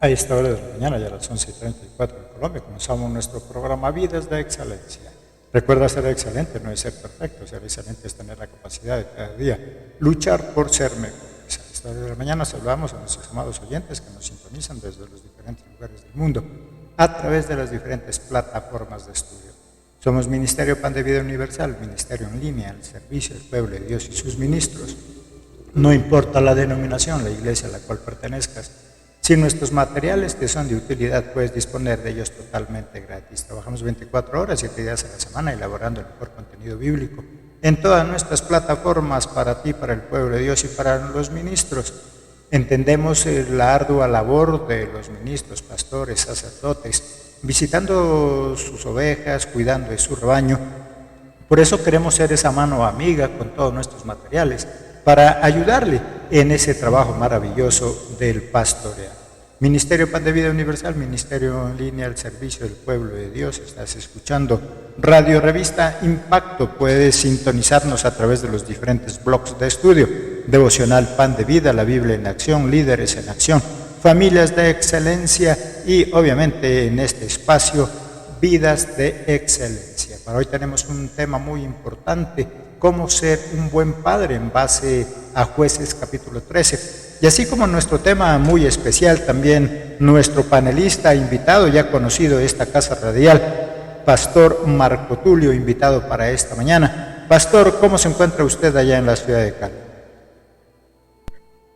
A esta hora de la mañana, ya a las 11:34 en Colombia, comenzamos nuestro programa Vidas de Excelencia. Recuerda, ser excelente no es ser perfecto, ser excelente es tener la capacidad de cada día luchar por ser mejores. A esta hora de la mañana saludamos a nuestros amados oyentes que nos sintonizan desde los diferentes lugares del mundo a través de las diferentes plataformas de estudio. Somos Ministerio Pan de Vida Universal, ministerio en línea al servicio del pueblo de Dios y sus ministros. No importa la denominación, la iglesia a la cual pertenezcas, si nuestros materiales te son de utilidad, puedes disponer de ellos totalmente gratis. Trabajamos 24 horas, 7 días a la semana, elaborando el mejor contenido bíblico en todas nuestras plataformas para ti, para el pueblo de Dios y para los ministros. Entendemos la ardua labor de los ministros, pastores, sacerdotes, visitando sus ovejas, cuidando de su rebaño. Por eso queremos ser esa mano amiga con todos nuestros materiales para ayudarle en ese trabajo maravilloso del pastoreado. Ministerio Pan de Vida Universal, ministerio en línea al servicio del pueblo de Dios. Estás escuchando Radio Revista Impacto. Puedes sintonizarnos a través de los diferentes blogs de estudio: Devocional Pan de Vida, La Biblia en Acción, Líderes en Acción, Familias de Excelencia y obviamente en este espacio Vidas de Excelencia. Para hoy tenemos un tema muy importante: cómo ser un buen padre, en base a Jueces capítulo 13. Y así como nuestro tema muy especial, también nuestro panelista invitado, ya conocido de esta casa radial, Pastor Marco Tulio, invitado para esta mañana. Pastor, ¿cómo se encuentra usted allá en la ciudad de Cali?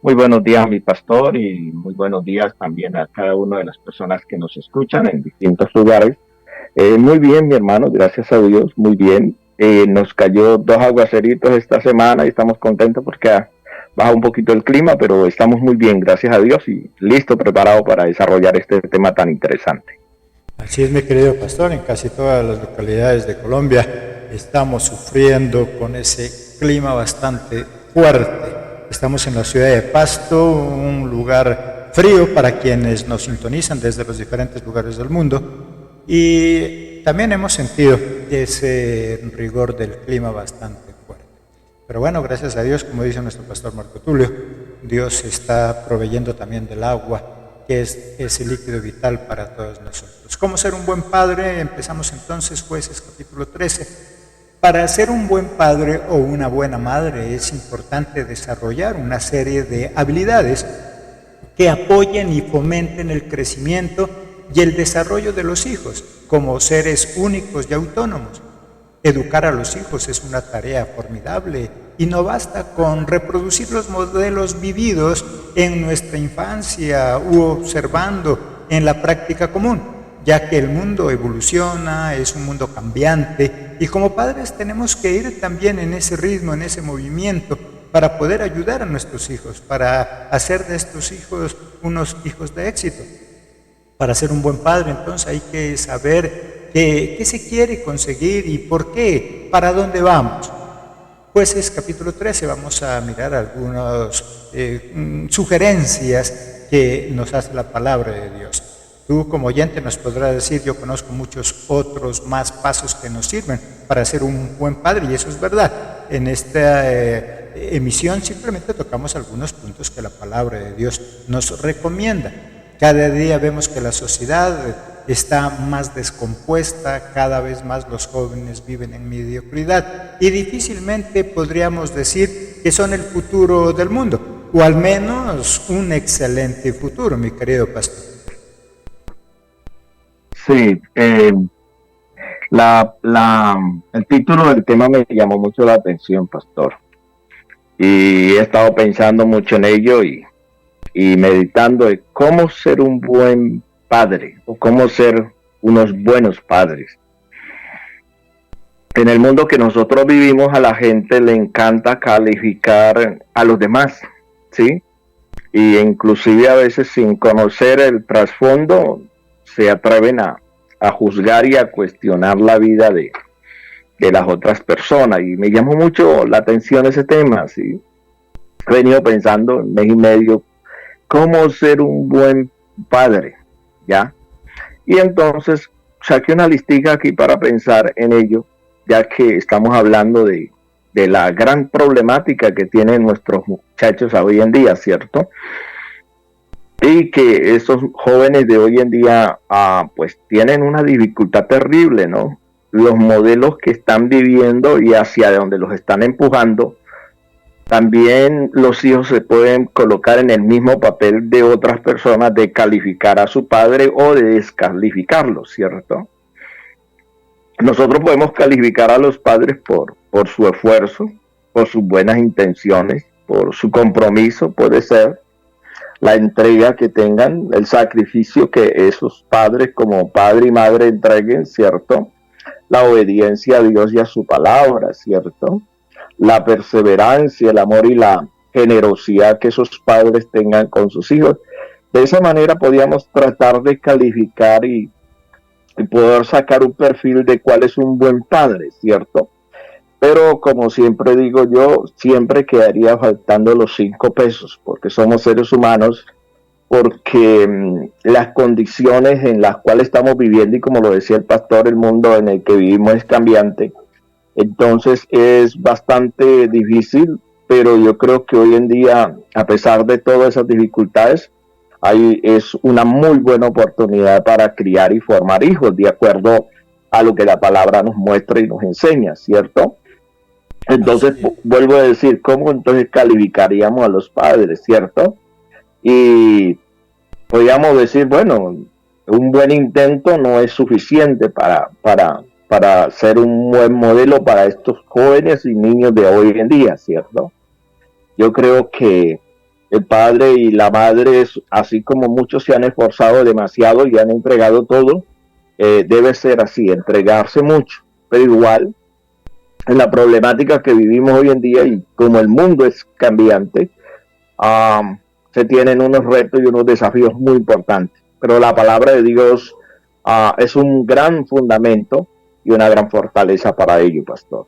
Muy buenos días, mi pastor, y muy buenos días también a cada una de las personas que nos escuchan en distintos lugares. Muy bien, mi hermano, gracias a Dios, muy bien. Nos cayó 2 aguaceritos esta semana y estamos contentos porque baja un poquito el clima, pero estamos muy bien, gracias a Dios, y listo, preparado para desarrollar este tema tan interesante. Así es, mi querido pastor, en casi todas las localidades de Colombia estamos sufriendo con ese clima bastante fuerte. Estamos en la ciudad de Pasto, un lugar frío para quienes nos sintonizan desde los diferentes lugares del mundo, y también hemos sentido ese rigor del clima bastante fuerte. Pero bueno, gracias a Dios, como dice nuestro pastor Marco Tulio, Dios está proveyendo también del agua, que es ese líquido vital para todos nosotros. ¿Cómo ser un buen padre? Empezamos entonces Jueces capítulo 13. Para ser un buen padre o una buena madre es importante desarrollar una serie de habilidades que apoyen y fomenten el crecimiento y el desarrollo de los hijos como seres únicos y autónomos. Educar a los hijos es una tarea formidable y no basta con reproducir los modelos vividos en nuestra infancia u observando en la práctica común, ya que el mundo evoluciona, es un mundo cambiante, y como padres tenemos que ir también en ese ritmo, en ese movimiento, para poder ayudar a nuestros hijos, para hacer de estos hijos unos hijos de éxito. Para ser un buen padre, entonces, hay que saber qué se quiere conseguir y por qué, para dónde vamos. Jueces capítulo 13, vamos a mirar algunas sugerencias que nos hace la palabra de Dios. Tú como oyente nos podrás decir: yo conozco muchos otros más pasos que nos sirven para ser un buen padre, y eso es verdad. En esta emisión simplemente tocamos algunos puntos que la palabra de Dios nos recomienda. Cada día vemos que la sociedad está más descompuesta, cada vez más los jóvenes viven en mediocridad y difícilmente podríamos decir que son el futuro del mundo, o al menos un excelente futuro, mi querido pastor. Sí, el título del tema me llamó mucho la atención, pastor, y he estado pensando mucho en ello y meditando de cómo ser un buen padre o cómo ser unos buenos padres. En el mundo que nosotros vivimos, a la gente le encanta calificar a los demás, ¿sí? Y inclusive a veces, sin conocer el trasfondo, se atreven a juzgar y a cuestionar la vida de las otras personas. Y me llamó mucho la atención ese tema, ¿sí? He venido pensando un mes y medio cómo ser un buen padre, ¿ya? Y entonces saqué una listica aquí para pensar en ello, ya que estamos hablando de la gran problemática que tienen nuestros muchachos hoy en día, ¿cierto? y que esos jóvenes de hoy en día pues tienen una dificultad terrible, ¿no? Los modelos que están viviendo y hacia donde los están empujando, también los hijos se pueden colocar en el mismo papel de otras personas de calificar a su padre o de descalificarlo, ¿cierto? Nosotros podemos calificar a los padres por su esfuerzo, por sus buenas intenciones, por su compromiso, puede ser, la entrega que tengan, el sacrificio que esos padres como padre y madre entreguen, ¿cierto? La obediencia a Dios y a su palabra, ¿cierto? La perseverancia, el amor y la generosidad que esos padres tengan con sus hijos. De esa manera podíamos tratar de calificar y poder sacar un perfil de cuál es un buen padre, ¿cierto? Pero como siempre digo yo, siempre quedaría faltando los 5 pesos, porque somos seres humanos, porque las condiciones en las cuales estamos viviendo, y como lo decía el pastor, el mundo en el que vivimos es cambiante, entonces es bastante difícil, pero yo creo que hoy en día, a pesar de todas esas dificultades, es una muy buena oportunidad para criar y formar hijos, de acuerdo a lo que la palabra nos muestra y nos enseña, ¿cierto? Entonces, vuelvo a decir, ¿cómo entonces calificaríamos a los padres, cierto? Y podríamos decir, bueno, un buen intento no es suficiente para ser un buen modelo para estos jóvenes y niños de hoy en día, ¿cierto? Yo creo que el padre y la madre, así como muchos se han esforzado demasiado y han entregado todo, debe ser así, entregarse mucho, pero igual, en la problemática que vivimos hoy en día y como el mundo es cambiante, se tienen unos retos y unos desafíos muy importantes. Pero la palabra de Dios es un gran fundamento y una gran fortaleza para ello, pastor.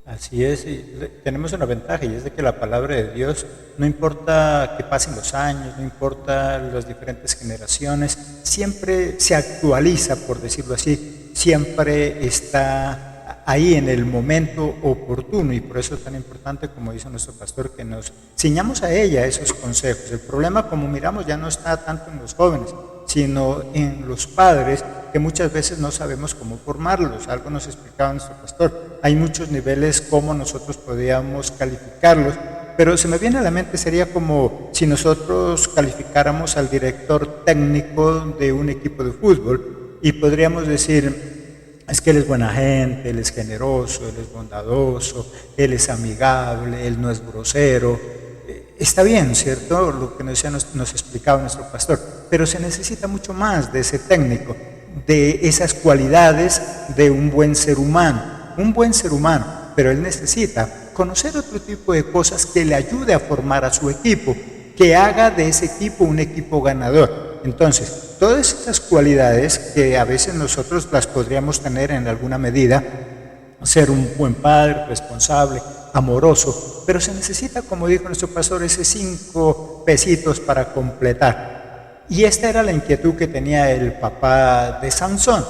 Así es, y tenemos una ventaja y es de que la palabra de Dios, no importa que pasen los años, no importa las diferentes generaciones, siempre se actualiza, por decirlo así, siempre está ahí en el momento oportuno, y por eso es tan importante, como dice nuestro pastor, que nos ciñamos a ella esos consejos. El problema, como miramos, ya no está tanto en los jóvenes, sino en los padres, que muchas veces no sabemos cómo formarlos. Algo nos explicaba nuestro pastor, hay muchos niveles cómo nosotros podíamos calificarlos, pero se me viene a la mente, sería como si nosotros calificáramos al director técnico de un equipo de fútbol y podríamos decir, es que él es buena gente, él es generoso, él es bondadoso, él es amigable, él no es grosero. Está bien, ¿cierto? Lo que nos explicaba nuestro pastor, pero se necesita mucho más de ese técnico, de esas cualidades de un buen ser humano, pero él necesita conocer otro tipo de cosas que le ayude a formar a su equipo, que haga de ese equipo un equipo ganador. Entonces, todas estas cualidades que a veces nosotros las podríamos tener en alguna medida, ser un buen padre, responsable, amoroso, pero se necesita, como dijo nuestro pastor, esos 5 pesitos para completar. Y esta era la inquietud que tenía el papá de Sansón.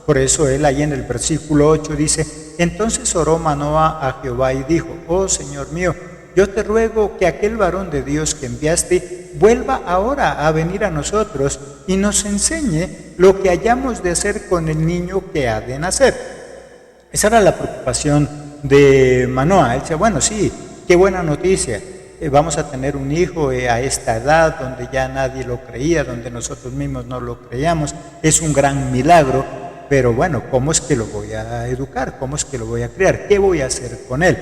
Por eso él ahí en el versículo 8 dice, entonces oró Manoa a Jehová y dijo, oh Señor mío, yo te ruego que aquel varón de Dios que enviaste vuelva ahora a venir a nosotros y nos enseñe lo que hayamos de hacer con el niño que ha de nacer. Esa era la preocupación de Manoa. Él decía, bueno, sí, qué buena noticia, vamos a tener un hijo a esta edad donde ya nadie lo creía, donde nosotros mismos no lo creíamos, es un gran milagro, pero bueno, ¿cómo es que lo voy a educar? ¿Cómo es que lo voy a criar? ¿Qué voy a hacer con él?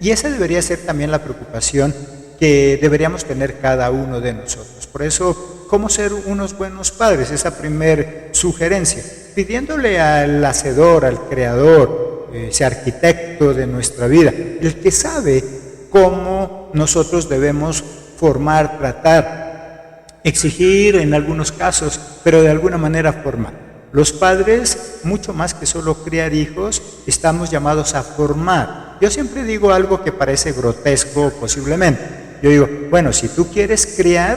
Y esa debería ser también la preocupación que deberíamos tener cada uno de nosotros. Por eso, ¿cómo ser unos buenos padres? Esa primer sugerencia, pidiéndole al hacedor, al creador, ese arquitecto de nuestra vida, el que sabe cómo nosotros debemos formar, tratar, exigir en algunos casos, pero de alguna manera formar. Los padres, mucho más que solo criar hijos, estamos llamados a formar. Yo siempre digo algo que parece grotesco posiblemente. Yo digo, bueno, si tú quieres criar,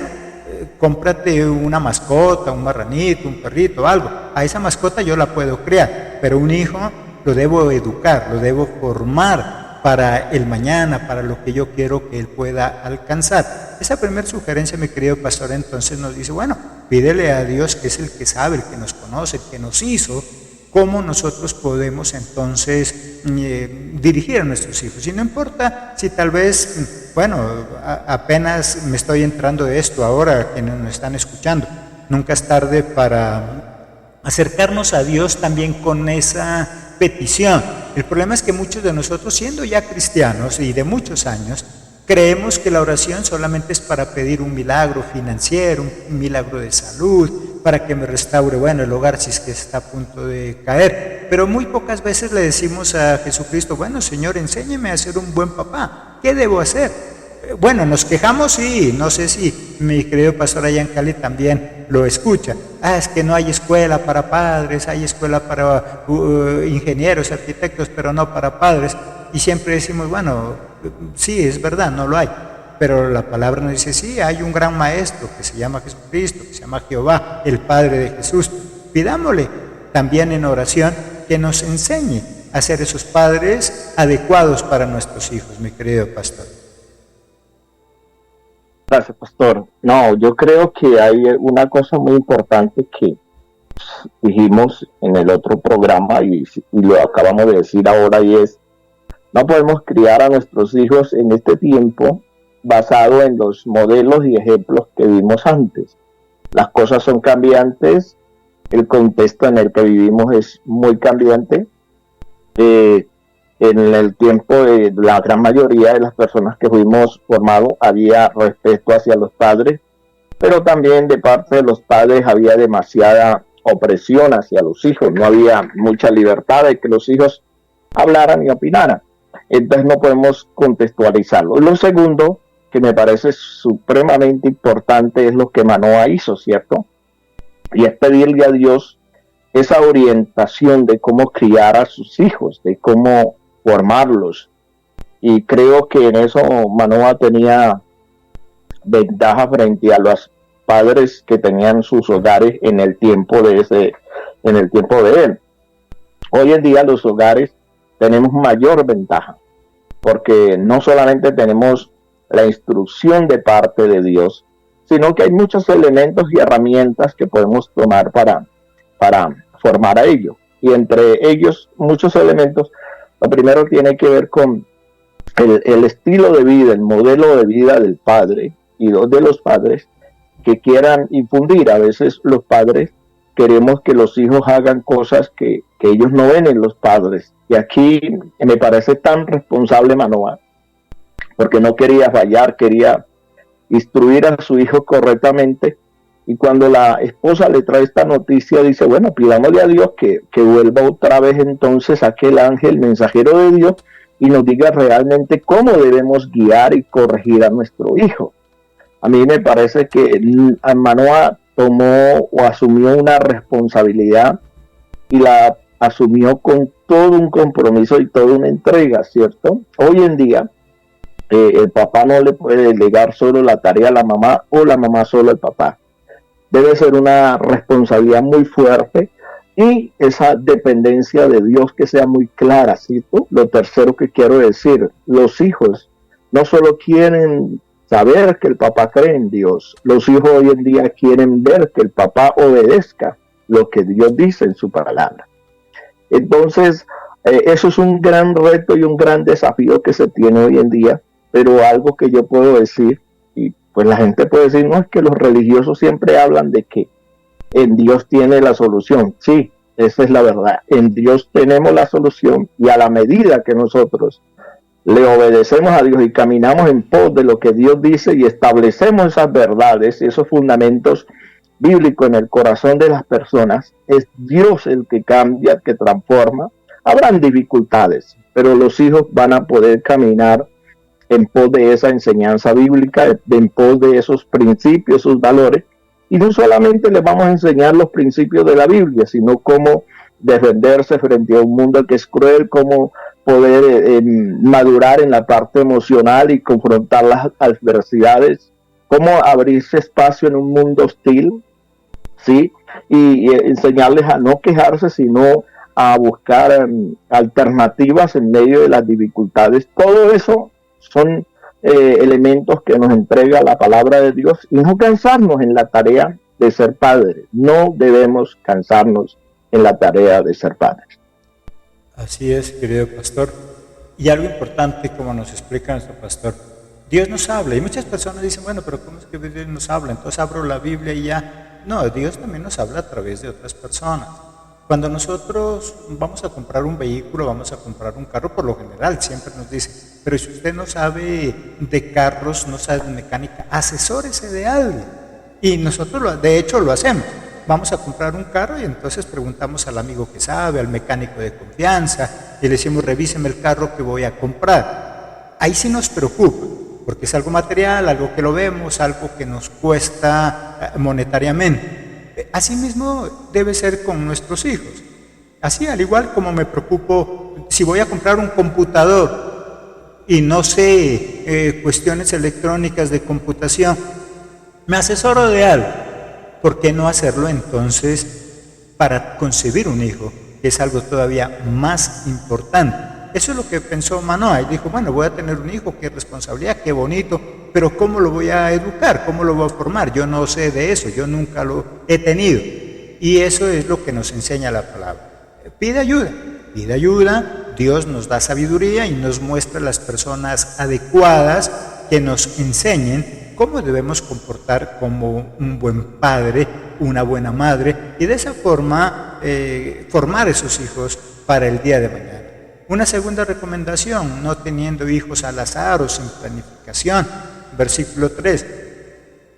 cómprate una mascota, un marranito, un perrito, algo. A esa mascota yo la puedo criar, pero un hijo lo debo educar, lo debo formar para el mañana, para lo que yo quiero que él pueda alcanzar. Esa primera sugerencia, mi querido pastor, entonces nos dice, bueno, pídele a Dios, que es el que sabe, el que nos conoce, el que nos hizo, cómo nosotros podemos entonces dirigir a nuestros hijos. Y no importa si tal vez, bueno, apenas me estoy entrando de esto ahora, quienes nos están escuchando, nunca es tarde para acercarnos a Dios también con esa petición. El problema es que muchos de nosotros, siendo ya cristianos y de muchos años, creemos que la oración solamente es para pedir un milagro financiero, un milagro de salud, para que me restaure, bueno, el hogar si es que está a punto de caer. Pero muy pocas veces le decimos a Jesucristo, bueno, Señor, enséñeme a ser un buen papá. ¿Qué debo hacer? Bueno, nos quejamos, sí, no sé si mi querido pastor allá en Cali también lo escucha. Es que no hay escuela para padres, hay escuela para ingenieros, arquitectos, pero no para padres. Y siempre decimos, bueno, sí, es verdad, no lo hay. Pero la palabra nos dice, sí, hay un gran maestro que se llama Jesucristo, que se llama Jehová, el Padre de Jesús. Pidámosle también en oración que nos enseñe a ser esos padres adecuados para nuestros hijos, mi querido pastor. Gracias, pastor. No, yo creo que hay una cosa muy importante que dijimos en el otro programa y lo acabamos de decir ahora, y es, no podemos criar a nuestros hijos en este tiempo basado en los modelos y ejemplos que vimos antes. Las cosas son cambiantes, el contexto en el que vivimos es muy cambiante. En el tiempo de la gran mayoría de las personas que fuimos formados había respeto hacia los padres, pero también de parte de los padres había demasiada opresión hacia los hijos, no había mucha libertad de que los hijos hablaran y opinaran. Entonces no podemos contextualizarlo. Lo segundo que me parece supremamente importante es lo que Manoah hizo, ¿cierto? Y es pedirle a Dios esa orientación de cómo criar a sus hijos, de cómo formarlos. Y creo que en eso Manoah tenía ventaja frente a los padres que tenían sus hogares en el tiempo de él. Hoy en día los hogares tenemos mayor ventaja, porque no solamente tenemos la instrucción de parte de Dios, sino que hay muchos elementos y herramientas que podemos tomar para formar a ellos. Y entre ellos, muchos elementos, lo primero tiene que ver con el estilo de vida, el modelo de vida del padre y de los padres que quieran infundir. A veces los padres queremos que los hijos hagan cosas que ellos no ven en los padres. Y aquí me parece tan responsable Manoah, porque no quería fallar, quería instruir a su hijo correctamente. Y cuando la esposa le trae esta noticia, dice, bueno, pidámosle a Dios que vuelva otra vez entonces aquel ángel mensajero de Dios y nos diga realmente cómo debemos guiar y corregir a nuestro hijo. A mí me parece que Manoah tomó o asumió una responsabilidad y la asumió con todo un compromiso y toda una entrega, ¿cierto? Hoy en día, el papá no le puede delegar solo la tarea a la mamá o la mamá solo al papá. Debe ser una responsabilidad muy fuerte y esa dependencia de Dios que sea muy clara, ¿cierto? Lo tercero que quiero decir, los hijos no solo quieren saber que el papá cree en Dios, los hijos hoy en día quieren ver que el papá obedezca lo que Dios dice en su palabra. Entonces, eso es un gran reto y un gran desafío que se tiene hoy en día, pero algo que yo puedo decir, y pues la gente puede decir, no, es que los religiosos siempre hablan de que en Dios tiene la solución. Sí, esa es la verdad. En Dios tenemos la solución y a la medida que nosotros le obedecemos a Dios y caminamos en pos de lo que Dios dice y establecemos esas verdades y esos fundamentos bíblicos en el corazón de las personas, es Dios el que cambia, que transforma. Habrán dificultades, pero los hijos van a poder caminar en pos de esa enseñanza bíblica, en pos de esos principios, esos valores, y no solamente les vamos a enseñar los principios de la Biblia, sino cómo defenderse frente a un mundo que es cruel, cómo poder madurar en la parte emocional y confrontar las adversidades, cómo abrirse espacio en un mundo hostil, ¿sí? Y enseñarles a no quejarse, sino a buscar alternativas en medio de las dificultades. Todo eso son elementos que nos entrega la palabra de Dios, y no cansarnos en la tarea de ser padres. No debemos cansarnos en la tarea de ser padres. Así es, querido pastor. Y algo importante, como nos explica nuestro pastor, Dios nos habla, y muchas personas dicen, bueno, pero ¿cómo es que Dios nos habla? Entonces abro la Biblia y ya. No, Dios también nos habla a través de otras personas. Cuando nosotros vamos a comprar un vehículo, vamos a comprar un carro, por lo general siempre nos dice, pero si usted no sabe de carros, no sabe de mecánica, asesórese de alguien. Y nosotros de hecho lo hacemos. Vamos a comprar un carro y entonces preguntamos al amigo que sabe, al mecánico de confianza, y le decimos, revíseme el carro que voy a comprar. Ahí sí nos preocupa, porque es algo material, algo que lo vemos, algo que nos cuesta monetariamente. Así mismo debe ser con nuestros hijos. Así, al igual como me preocupo si voy a comprar un computador y no sé cuestiones electrónicas de computación, me asesoro de algo. ¿Por qué no hacerlo entonces para concebir un hijo, que es algo todavía más importante? Eso es lo que pensó Manoah, y dijo, bueno, voy a tener un hijo, qué responsabilidad, qué bonito, pero ¿cómo lo voy a educar? ¿Cómo lo voy a formar? Yo no sé de eso, yo nunca lo he tenido. Y eso es lo que nos enseña la palabra. Pide ayuda, Dios nos da sabiduría y nos muestra las personas adecuadas que nos enseñen cómo debemos comportar como un buen padre, una buena madre, y de esa forma formar esos hijos para el día de mañana. Una segunda recomendación, no teniendo hijos al azar o sin planificación. Versículo 3.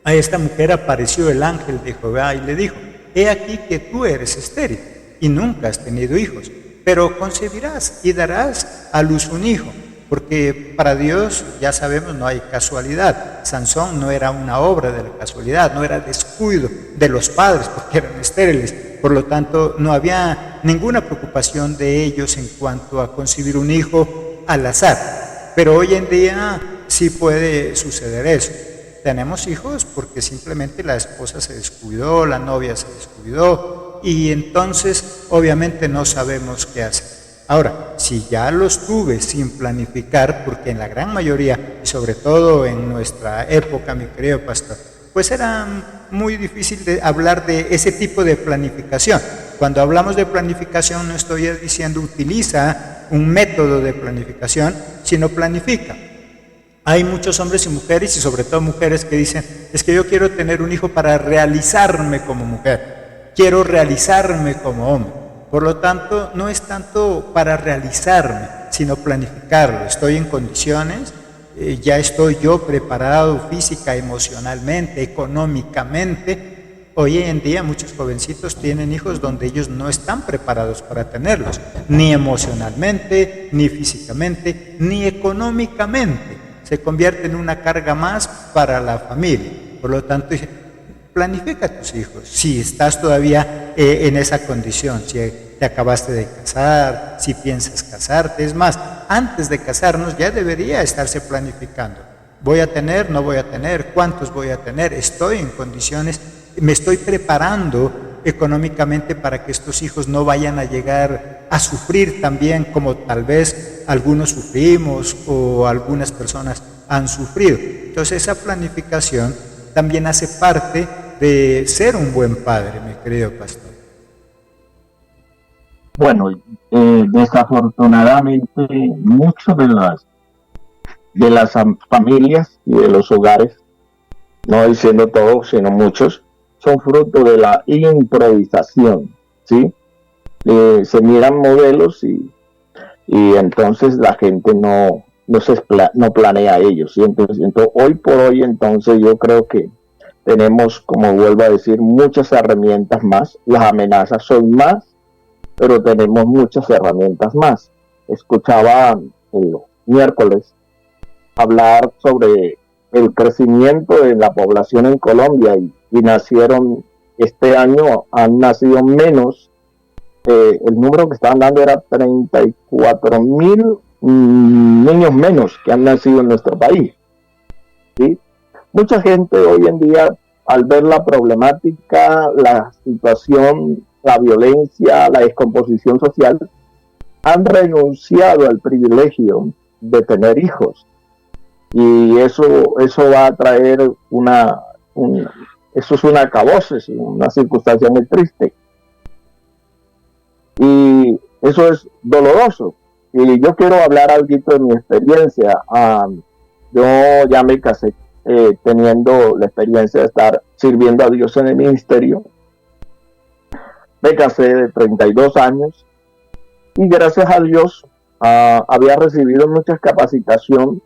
A esta mujer apareció el ángel de Jehová y le dijo, he aquí que tú eres estéril y nunca has tenido hijos, pero concebirás y darás a luz un hijo. Porque para Dios, ya sabemos, no hay casualidad. Sansón no era una obra de la casualidad, no era descuido de los padres porque eran estériles. Por lo tanto, no había ninguna preocupación de ellos en cuanto a concebir un hijo al azar. Pero hoy en día sí puede suceder eso. Tenemos hijos porque simplemente la esposa se descuidó, la novia se descuidó, y entonces obviamente no sabemos qué hacer. Ahora, si ya los tuve sin planificar, porque en la gran mayoría, y sobre todo en nuestra época, mi querido pastor, pues era muy difícil de hablar de ese tipo de planificación. Cuando hablamos de planificación no estoy diciendo utiliza un método de planificación, sino planifica. Hay muchos hombres y mujeres, y sobre todo mujeres, que dicen, es que yo quiero tener un hijo para realizarme como mujer, quiero realizarme como hombre. Por lo tanto, no es tanto para realizarme, sino planificarlo. Estoy en condiciones, ya estoy yo preparado física, emocionalmente, económicamente. Hoy en día muchos jovencitos tienen hijos donde ellos no están preparados para tenerlos, ni emocionalmente, ni físicamente, ni económicamente. Se convierte en una carga más para la familia. Por lo tanto, planifica a tus hijos, si estás todavía en esa condición, si te acabaste de casar, si piensas casarte. Es más, antes de casarnos ya debería estarse planificando. ¿Voy a tener? ¿No voy a tener? ¿Cuántos voy a tener? ¿Estoy en condiciones? ¿Me estoy preparando económicamente para que estos hijos no vayan a llegar a sufrir también como tal vez algunos sufrimos o algunas personas han sufrido? Entonces esa planificación también hace parte de ser un buen padre, mi querido pastor. Bueno, desafortunadamente muchas de las familias y de los hogares, no diciendo todos, sino muchos, son fruto de la improvisación, ¿sí? Se miran modelos y entonces la gente no planea ellos, ¿sí? Entonces, hoy por hoy, entonces yo creo que tenemos, como vuelvo a decir, muchas herramientas más. Las amenazas son más, pero tenemos muchas herramientas más. Escuchaba el miércoles hablar sobre el crecimiento de la población en Colombia y nacieron, este año han nacido menos, el número que estaban dando era 34,000 niños menos que han nacido en nuestro país, ¿sí? Mucha gente hoy en día, al ver la problemática, la situación la violencia, la descomposición social, han renunciado al privilegio de tener hijos. Y eso va a traer eso es una acabose, una circunstancia muy triste. Y eso es doloroso. Y yo quiero hablar algo de mi experiencia. Yo ya me casé teniendo la experiencia de estar sirviendo a Dios en el ministerio. Me casé de 32 años y gracias a Dios había recibido mucha capacitación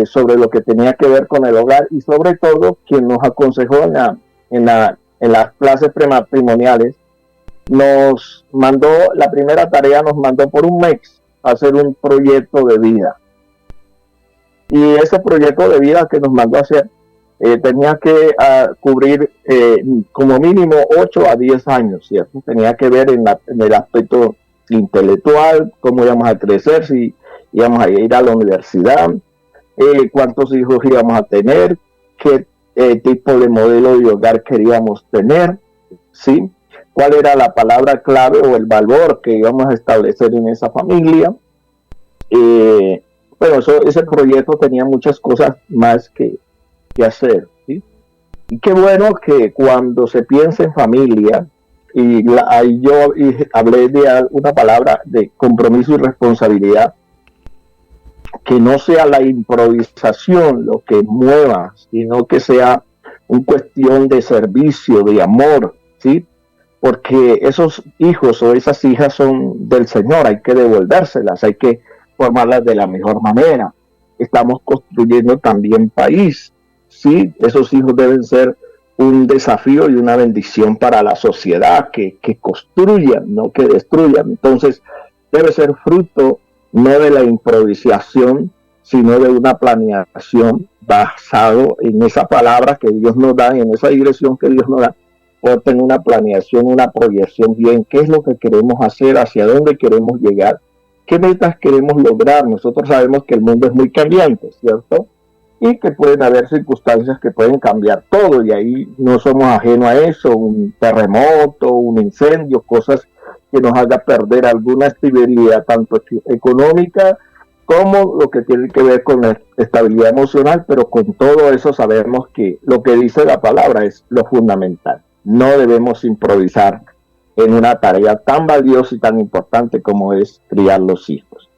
sobre lo que tenía que ver con el hogar, y sobre todo quien nos aconsejó en las clases prematrimoniales nos mandó, la primera tarea nos mandó por un mes a hacer un proyecto de vida. Y ese proyecto de vida que nos mandó a hacer tenía que cubrir como mínimo 8 a 10 años, ¿cierto? Tenía que ver en el aspecto intelectual, cómo íbamos a crecer, si íbamos a ir a la universidad, cuántos hijos íbamos a tener, qué tipo de modelo de hogar queríamos tener, ¿sí? Cuál era la palabra clave o el valor que íbamos a establecer en esa familia. Bueno, ese proyecto tenía muchas cosas más que hacer, ¿sí? Y qué bueno que cuando se piensa en familia, ahí yo hablé de una palabra de compromiso y responsabilidad, que no sea la improvisación lo que mueva, sino que sea una cuestión de servicio, de amor, ¿sí? Porque esos hijos o esas hijas son del Señor, hay que devolvérselas, hay que formarlas de la mejor manera. Estamos construyendo también país, ¿sí? Esos hijos deben ser un desafío y una bendición para la sociedad, que construyan, no que destruyan. Entonces, debe ser fruto no de la improvisación, sino de una planeación basado en esa palabra que Dios nos da, en esa dirección que Dios nos da, por tener una planeación, una proyección bien, qué es lo que queremos hacer, hacia dónde queremos llegar, qué metas queremos lograr. Nosotros sabemos que el mundo es muy cambiante, ¿cierto? Y que pueden haber circunstancias que pueden cambiar todo, y ahí no somos ajenos a eso, un terremoto, un incendio, cosas que nos haga perder alguna estabilidad, tanto económica como lo que tiene que ver con la estabilidad emocional, pero con todo eso sabemos que lo que dice la palabra es lo fundamental. No debemos improvisar en una tarea tan valiosa y tan importante como es criar los hijos.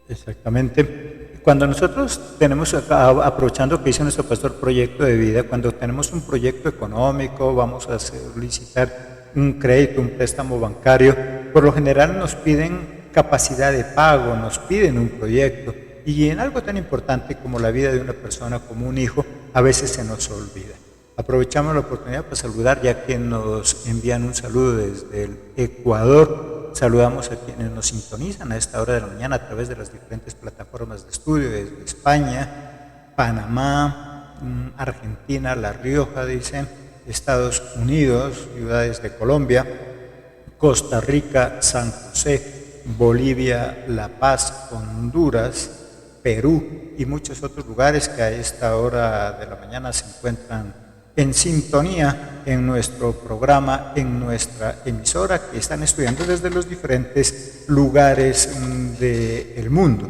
Exactamente. Cuando nosotros tenemos, aprovechando que dice nuestro pastor, proyecto de vida, cuando tenemos un proyecto económico, vamos a solicitar un crédito, un préstamo bancario, por lo general nos piden capacidad de pago, nos piden un proyecto, y en algo tan importante como la vida de una persona, como un hijo, a veces se nos olvida. Aprovechamos la oportunidad para saludar, ya que nos envían un saludo desde el Ecuador. Saludamos a quienes nos sintonizan a esta hora de la mañana a través de las diferentes plataformas de estudio, desde España, Panamá, Argentina, La Rioja, dicen, Estados Unidos, ciudades de Colombia, Costa Rica, San José, Bolivia, La Paz, Honduras, Perú y muchos otros lugares que a esta hora de la mañana se encuentran en sintonía en nuestro programa, en nuestra emisora, que están estudiando desde los diferentes lugares del mundo.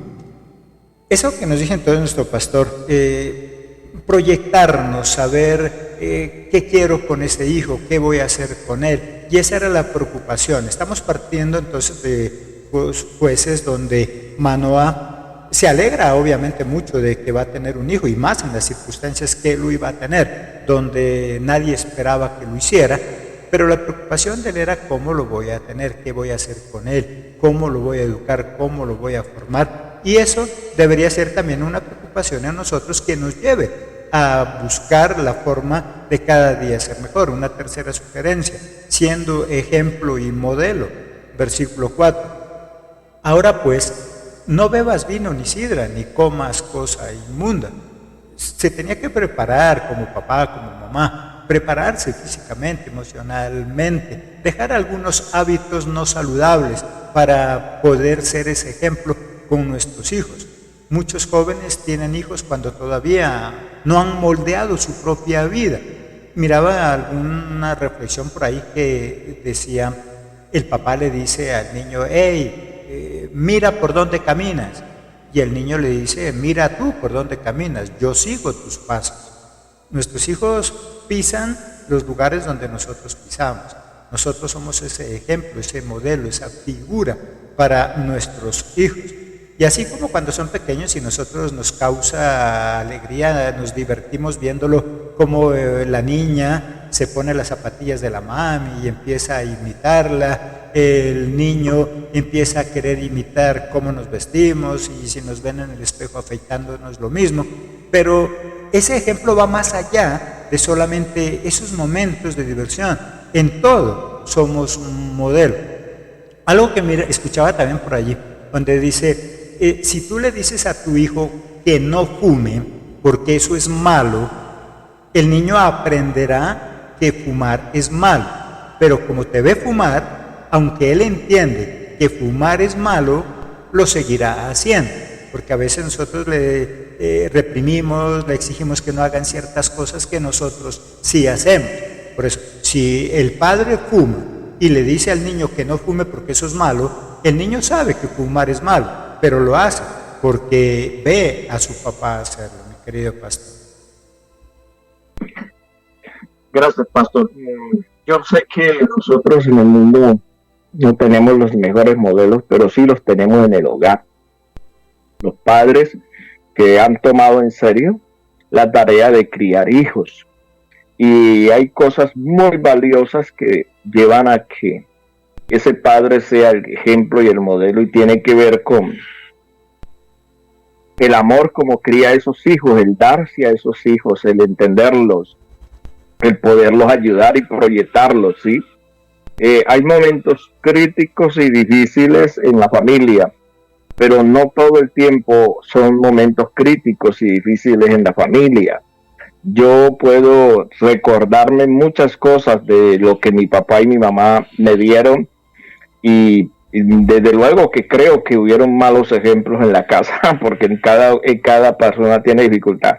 Eso que nos dice entonces nuestro pastor, proyectarnos, saber qué quiero con ese hijo, qué voy a hacer con él, y esa era la preocupación. Estamos partiendo entonces de jueces donde Manoah se alegra obviamente mucho de que va a tener un hijo, y más en las circunstancias que lo iba a tener, donde nadie esperaba que lo hiciera, pero la preocupación de él era cómo lo voy a tener, qué voy a hacer con él, cómo lo voy a educar, cómo lo voy a formar, y eso debería ser también una preocupación a nosotros que nos lleve a buscar la forma de cada día ser mejor. Una tercera sugerencia, siendo ejemplo y modelo, versículo 4. Ahora pues, no bebas vino ni sidra, ni comas cosa inmunda. Se tenía que preparar como papá, como mamá, prepararse físicamente, emocionalmente, dejar algunos hábitos no saludables para poder ser ese ejemplo con nuestros hijos. Muchos jóvenes tienen hijos cuando todavía no han moldeado su propia vida. miraba alguna reflexión por ahí que decía, el papá le dice al niño, hey, mira por dónde caminas. Y el niño le dice, mira tú por dónde caminas, yo sigo tus pasos. Nuestros hijos pisan los lugares donde nosotros pisamos. Nosotros somos ese ejemplo, ese modelo, esa figura para nuestros hijos. Y así como cuando son pequeños y nosotros nos causa alegría, nos divertimos viéndolo como la niña se pone las zapatillas de la mami y empieza a imitarla, el niño empieza a querer imitar cómo nos vestimos y si nos ven en el espejo afeitándonos lo mismo, pero ese ejemplo va más allá de solamente esos momentos de diversión. En todo somos un modelo. Algo que escuchaba también por allí, donde dice, si tú le dices a tu hijo que no fume, porque eso es malo, el niño aprenderá que fumar es malo. Pero como te ve fumar, aunque él entiende que fumar es malo, lo seguirá haciendo. Porque a veces nosotros le reprimimos, le exigimos que no hagan ciertas cosas que nosotros sí hacemos. Por eso, si el padre fuma y le dice al niño que no fume porque eso es malo, el niño sabe que fumar es malo, pero lo hace porque ve a su papá hacerlo, mi querido pastor. Gracias, pastor. Yo sé que nosotros en el mundo no tenemos los mejores modelos, pero sí los tenemos en el hogar. Los padres que han tomado en serio la tarea de criar hijos. Y hay cosas muy valiosas que llevan a que ese padre sea el ejemplo y el modelo, y tiene que ver con el amor como cría a esos hijos, el darse a esos hijos, el entenderlos, el poderlos ayudar y proyectarlos, ¿sí? Hay momentos críticos y difíciles en la familia, pero no todo el tiempo son momentos críticos y difíciles en la familia. Yo puedo recordarme muchas cosas de lo que mi papá y mi mamá me dieron, y desde luego que creo que hubieron malos ejemplos en la casa, porque en cada persona tiene dificultad.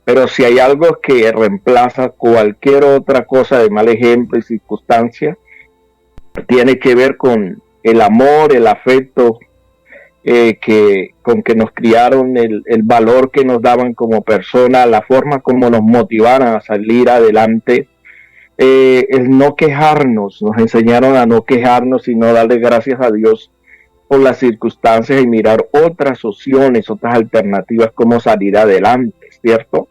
Pero si hay algo que reemplaza cualquier otra cosa de mal ejemplo y circunstancia, tiene que ver con el amor, el afecto con que nos criaron, el valor que nos daban como persona, la forma como nos motivaron a salir adelante, el no quejarnos. Nos enseñaron a no quejarnos, sino darle gracias a Dios por las circunstancias y mirar otras opciones, otras alternativas, cómo salir adelante, ¿cierto?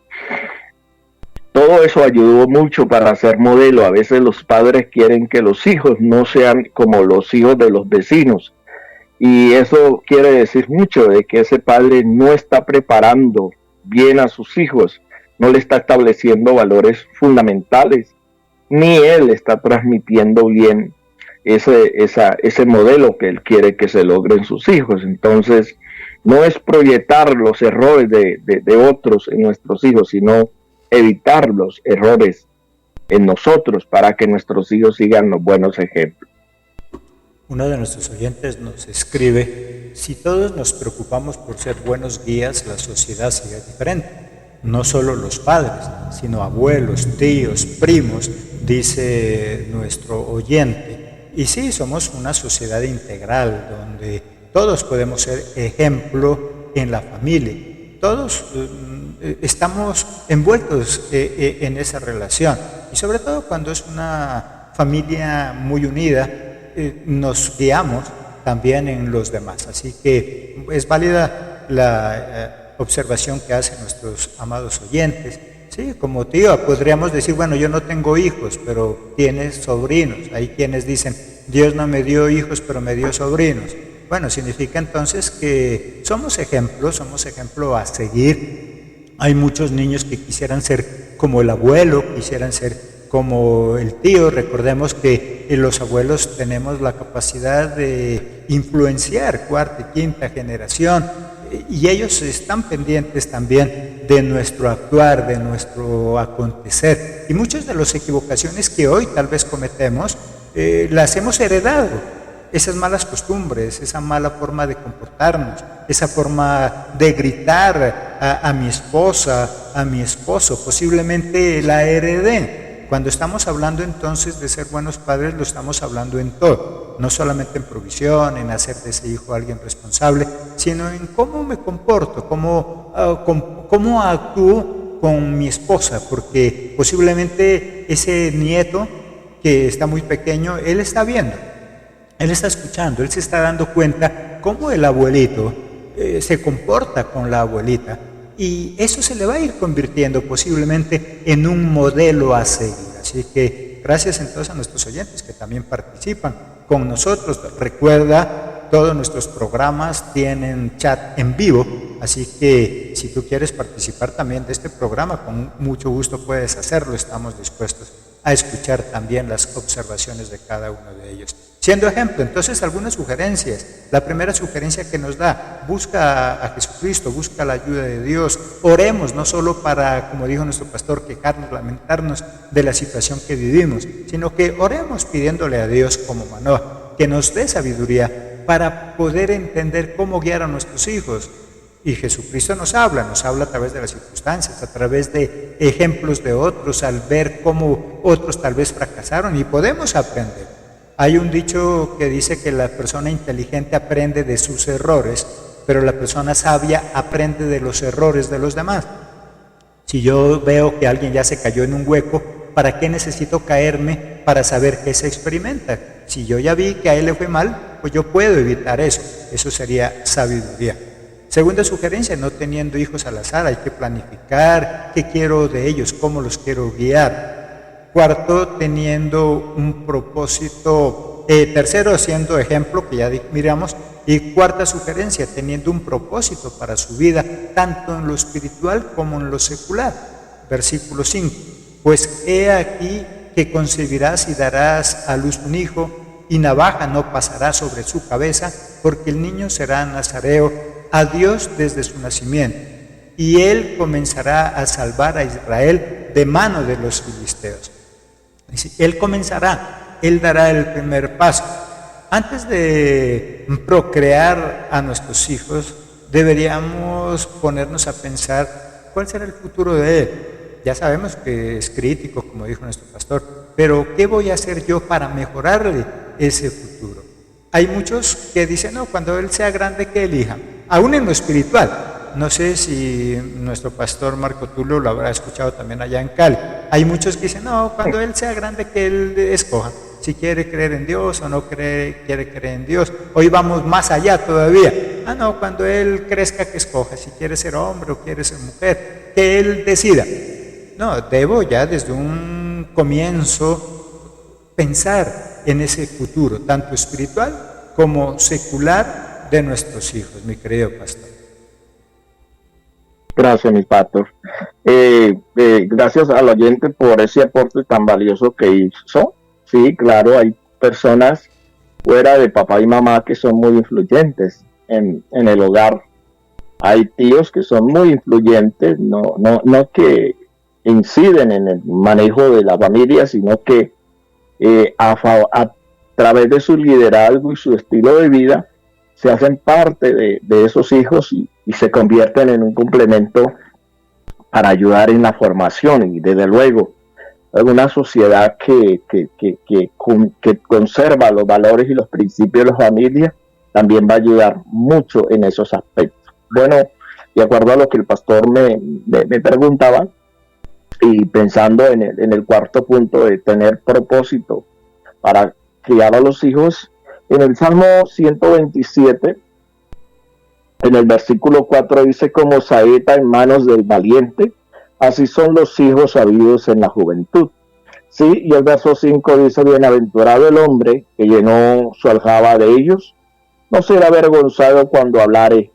Todo eso ayudó mucho para ser modelo. A veces los padres quieren que los hijos no sean como los hijos de los vecinos, y eso quiere decir mucho de que ese padre no está preparando bien a sus hijos, no le está estableciendo valores fundamentales, ni él está transmitiendo bien ese modelo que él quiere que se logre en sus hijos. Entonces, no es proyectar los errores de otros en nuestros hijos, sino evitar los errores en nosotros para que nuestros hijos sigan los buenos ejemplos. Uno de nuestros oyentes nos escribe, si todos nos preocupamos por ser buenos guías, la sociedad sería diferente. No solo los padres, sino abuelos, tíos, primos, dice nuestro oyente. Y sí, somos una sociedad integral, donde todos podemos ser ejemplo en la familia. Todos estamos envueltos en esa relación. Y sobre todo cuando es una familia muy unida, nos guiamos también en los demás. Así que es válida la observación que hacen nuestros amados oyentes. Sí, como tío podríamos decir, bueno, yo no tengo hijos, pero tienes sobrinos. Hay quienes dicen, Dios no me dio hijos, pero me dio sobrinos. Bueno, significa entonces que somos ejemplo a seguir. Hay muchos niños que quisieran ser como el abuelo, quisieran ser como el tío. Recordemos que los abuelos tenemos la capacidad de influenciar cuarta y quinta generación, y ellos están pendientes también de nuestro actuar, de nuestro acontecer. Y muchas de las equivocaciones que hoy tal vez cometemos, las hemos heredado. Esas malas costumbres, esa mala forma de comportarnos, esa forma de gritar a mi esposa, a mi esposo, posiblemente la heredé Cuando estamos hablando entonces de ser buenos padres, lo estamos hablando en todo, no solamente en provisión, en hacer de ese hijo alguien responsable, sino en cómo me comporto, cómo actúo con mi esposa, porque posiblemente ese nieto que está muy pequeño, él está viendo, él está escuchando, él se está dando cuenta cómo el abuelito se comporta con la abuelita, y eso se le va a ir convirtiendo posiblemente en un modelo a seguir. Así que gracias entonces a nuestros oyentes que también participan con nosotros. Recuerda, todos nuestros programas tienen chat en vivo, así que si tú quieres participar también de este programa, con mucho gusto puedes hacerlo. Estamos dispuestos a escuchar también las observaciones de cada uno de ellos. Siendo ejemplo, entonces, algunas sugerencias. La primera sugerencia que nos da: busca a Jesucristo, busca la ayuda de Dios. Oremos, no solo para, como dijo nuestro pastor, quejarnos, lamentarnos de la situación que vivimos, sino que oremos pidiéndole a Dios como Manoah, que nos dé sabiduría para poder entender cómo guiar a nuestros hijos. Y Jesucristo nos habla a través de las circunstancias, a través de ejemplos de otros, al ver cómo otros tal vez fracasaron, y podemos aprender. Hay un dicho que dice que la persona inteligente aprende de sus errores, pero la persona sabia aprende de los errores de los demás. Si yo veo que alguien ya se cayó en un hueco, ¿para qué necesito caerme para saber qué se experimenta? Si yo ya vi que a él le fue mal, pues yo puedo evitar eso. Eso sería sabiduría. Segunda sugerencia: no teniendo hijos al azar, hay que planificar qué quiero de ellos, cómo los quiero guiar. Cuarto, teniendo un propósito. Tercero, siendo ejemplo, que ya miramos. Y cuarta sugerencia: teniendo un propósito para su vida, tanto en lo espiritual como en lo secular. Versículo 5. Pues he aquí que concebirás y darás a luz un hijo, y navaja no pasará sobre su cabeza, porque el niño será nazareo a Dios desde su nacimiento, y él comenzará a salvar a Israel de mano de los filisteos. Él comenzará, él dará el primer paso. Antes de procrear a nuestros hijos, deberíamos ponernos a pensar cuál será el futuro de él. Ya sabemos que es crítico, como dijo nuestro pastor, pero ¿qué voy a hacer yo para mejorarle ese futuro? Hay muchos que dicen: no, cuando él sea grande que elija, aún en lo espiritual. No sé si nuestro pastor Marco Tulio lo habrá escuchado también allá en Cali. Hay muchos que dicen: no, cuando él sea grande que él escoja si quiere creer en Dios o no quiere creer en Dios. Hoy vamos más allá todavía. No, cuando él crezca que escoja si quiere ser hombre o quiere ser mujer, que él decida. No, debo ya desde un comienzo pensar en ese futuro, tanto espiritual como secular, de nuestros hijos, mi querido pastor. Gracias, mi pastor. Gracias al oyente por ese aporte tan valioso que hizo. Sí, claro, hay personas fuera de papá y mamá que son muy influyentes en el hogar. Hay tíos que son muy influyentes, no que inciden en el manejo de la familia, sino que a través de su liderazgo y su estilo de vida se hacen parte de esos hijos y se convierten en un complemento para ayudar en la formación. Y desde luego, una sociedad que conserva los valores y los principios de la familia también va a ayudar mucho en esos aspectos. Bueno, de acuerdo a lo que el pastor me preguntaba, y pensando en el cuarto punto de tener propósito para criar a los hijos, en el Salmo 127, en el versículo 4 dice: como saeta en manos del valiente, así son los hijos habidos en la juventud. Sí, y el verso 5 dice: bienaventurado el hombre que llenó su aljaba de ellos, no será avergonzado cuando hablare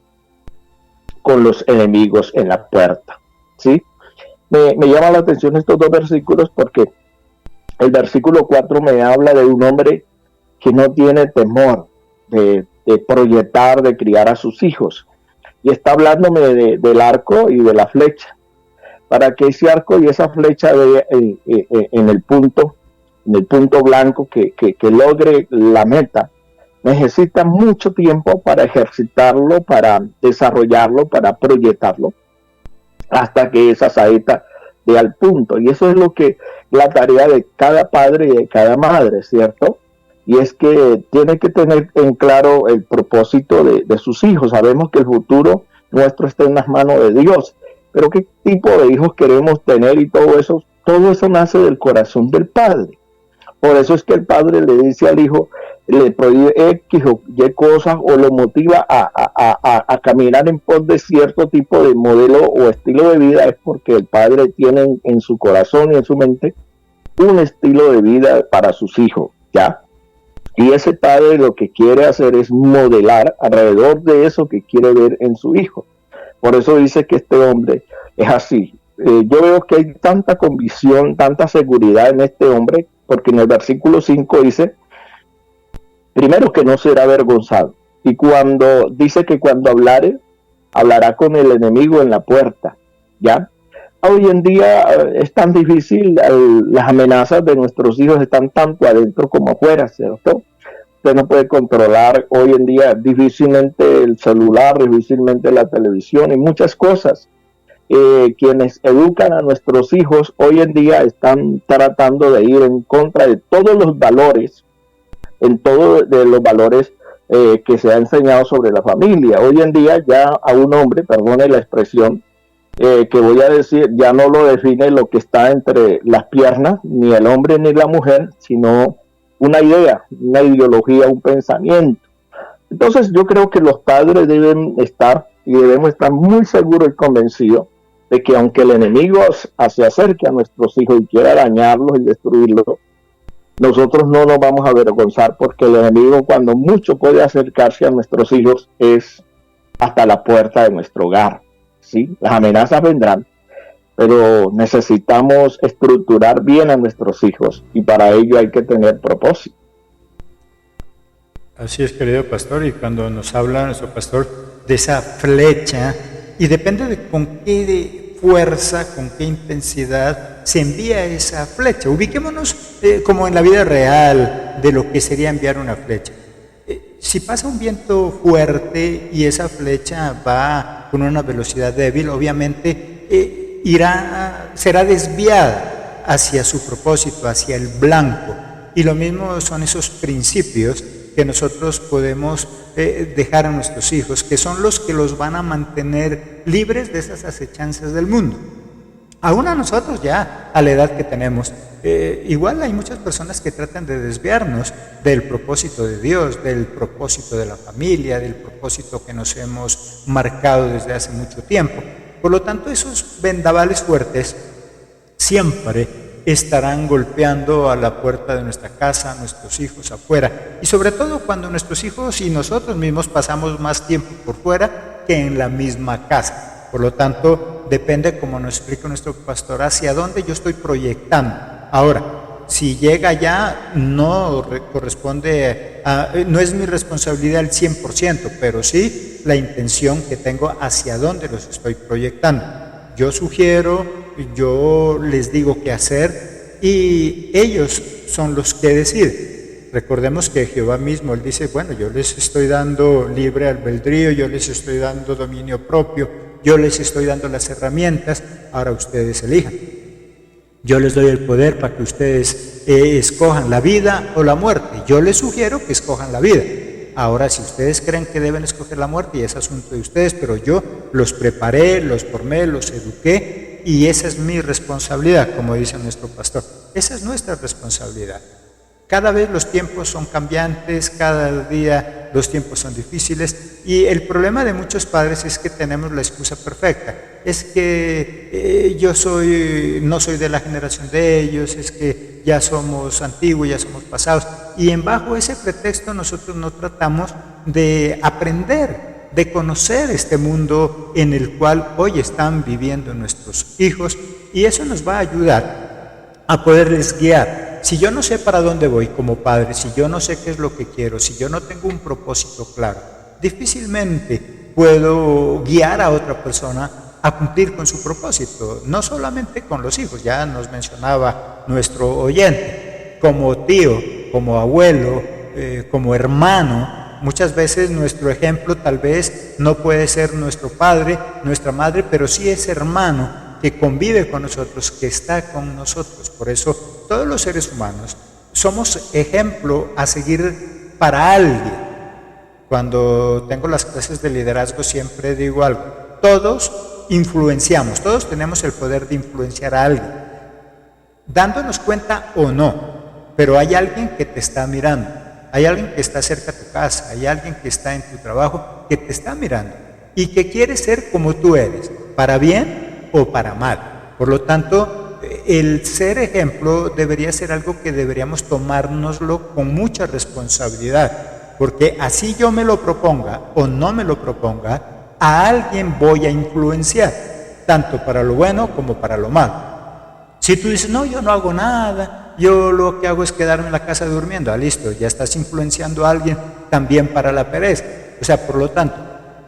con los enemigos en la puerta. Sí, me llama la atención estos dos versículos porque el versículo 4 me habla de un hombre que no tiene temor de proyectar, de criar a sus hijos. Y está hablándome del arco y de la flecha. Para que ese arco y esa flecha en el punto blanco que logre la meta, necesita mucho tiempo para ejercitarlo, para desarrollarlo, para proyectarlo, hasta que esa saeta de al punto. Y eso es lo que la tarea de cada padre y de cada madre, ¿cierto? Y es que tiene que tener en claro el propósito de sus hijos. Sabemos que el futuro nuestro está en las manos de Dios, pero qué tipo de hijos queremos tener y todo eso nace del corazón del padre. Por eso es que el padre le dice al hijo, le prohíbe X o Y cosas o lo motiva a caminar en pos de cierto tipo de modelo o estilo de vida, es porque el padre tiene en su corazón y en su mente un estilo de vida para sus hijos, ¿ya? Y ese padre lo que quiere hacer es modelar alrededor de eso que quiere ver en su hijo. Por eso dice que este hombre es así. Yo veo que hay tanta convicción, tanta seguridad en este hombre, porque en el versículo 5 dice, primero que no será avergonzado. Y cuando dice que cuando hablare, hablará con el enemigo en la puerta, ¿ya? Hoy en día es tan difícil, las amenazas de nuestros hijos están tanto adentro como afuera, ¿cierto? Usted no puede controlar hoy en día difícilmente el celular, difícilmente la televisión y muchas cosas. Quienes educan a nuestros hijos hoy en día están tratando de ir en contra de todos los valores, en todos de los valores que se ha enseñado sobre la familia. Hoy en día ya a un hombre, perdone la expresión, que voy a decir, ya no lo define lo que está entre las piernas, ni el hombre ni la mujer, sino una idea, una ideología, un pensamiento. Entonces yo creo que los padres deben estar y debemos estar muy seguros y convencidos de que aunque el enemigo se acerque a nuestros hijos y quiera dañarlos y destruirlos, nosotros no nos vamos a avergonzar, porque el enemigo cuando mucho puede acercarse a nuestros hijos es hasta la puerta de nuestro hogar. ¿Sí? Las amenazas vendrán, pero necesitamos estructurar bien a nuestros hijos y para ello hay que tener propósito. Así es, querido pastor, y cuando nos habla nuestro pastor de esa flecha, y depende de con qué fuerza, con qué intensidad se envía esa flecha. Ubiquémonos como en la vida real de lo que sería enviar una flecha. Si pasa un viento fuerte y esa flecha va con una velocidad débil, obviamente será desviada hacia su propósito, hacia el blanco. Y lo mismo son esos principios que nosotros podemos dejar a nuestros hijos, que son los que los van a mantener libres de esas acechanzas del mundo. Aún a nosotros ya, a la edad que tenemos, igual hay muchas personas que tratan de desviarnos del propósito de Dios, del propósito de la familia, del propósito que nos hemos marcado desde hace mucho tiempo. Por lo tanto, esos vendavales fuertes siempre estarán golpeando a la puerta de nuestra casa, a nuestros hijos afuera, y sobre todo cuando nuestros hijos y nosotros mismos pasamos más tiempo por fuera que en la misma casa. Por lo tanto, depende, como nos explica nuestro pastor, hacia dónde yo estoy proyectando. Ahora, si llega ya, no corresponde no es mi responsabilidad al 100%, pero sí la intención que tengo hacia dónde los estoy proyectando. Yo sugiero, yo les digo qué hacer y ellos son los que deciden. Recordemos que Jehová mismo, Él dice, bueno, yo les estoy dando libre albedrío, yo les estoy dando dominio propio, yo les estoy dando las herramientas, ahora ustedes elijan. Yo les doy el poder para que ustedes escojan la vida o la muerte. Yo les sugiero que escojan la vida. Ahora, si ustedes creen que deben escoger la muerte, ya es asunto de ustedes, pero yo los preparé, los formé, los eduqué y esa es mi responsabilidad, como dice nuestro pastor. Esa es nuestra responsabilidad. Cada vez los tiempos son cambiantes, cada día los tiempos son difíciles y el problema de muchos padres es que tenemos la excusa perfecta. Es que no soy de la generación de ellos, es que ya somos antiguos, ya somos pasados. Y bajo ese pretexto nosotros no tratamos de aprender, de conocer este mundo en el cual hoy están viviendo nuestros hijos y eso nos va a ayudar a poderles guiar. Si yo no sé para dónde voy como padre, si yo no sé qué es lo que quiero, si yo no tengo un propósito claro, difícilmente puedo guiar a otra persona a cumplir con su propósito, no solamente con los hijos, ya nos mencionaba nuestro oyente, como tío, como abuelo, como hermano. Muchas veces nuestro ejemplo tal vez no puede ser nuestro padre, nuestra madre, pero sí es hermano que convive con nosotros, que está con nosotros. Por eso todos los seres humanos somos ejemplo a seguir para alguien. Cuando tengo las clases de liderazgo siempre digo algo: todos influenciamos, todos tenemos el poder de influenciar a alguien, dándonos cuenta o no, pero hay alguien que te está mirando, hay alguien que está cerca de tu casa, hay alguien que está en tu trabajo que te está mirando y que quiere ser como tú eres, para bien o para mal. Por lo tanto, el ser ejemplo debería ser algo que deberíamos tomárnoslo con mucha responsabilidad, porque así yo me lo proponga o no me lo proponga, a alguien voy a influenciar, tanto para lo bueno como para lo malo. Si tú dices, no, yo no hago nada, yo lo que hago es quedarme en la casa durmiendo, listo, ya estás influenciando a alguien también para la pereza. O sea, por lo tanto,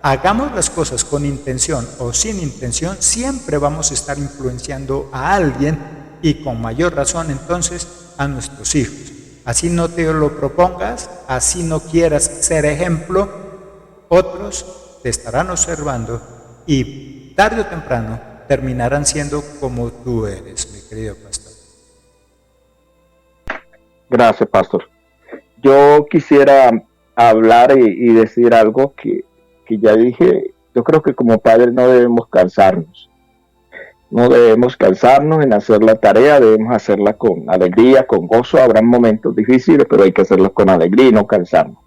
hagamos las cosas con intención o sin intención, siempre vamos a estar influenciando a alguien, y con mayor razón entonces a nuestros hijos. Así no te lo propongas, así no quieras ser ejemplo, otros te estarán observando y tarde o temprano terminarán siendo como tú eres, mi querido pastor. Gracias, pastor. Yo quisiera hablar y decir algo que ya dije. Yo creo que como padres no debemos cansarnos. No debemos cansarnos en hacer la tarea, debemos hacerla con alegría, con gozo. Habrán momentos difíciles, pero hay que hacerla con alegría y no cansarnos.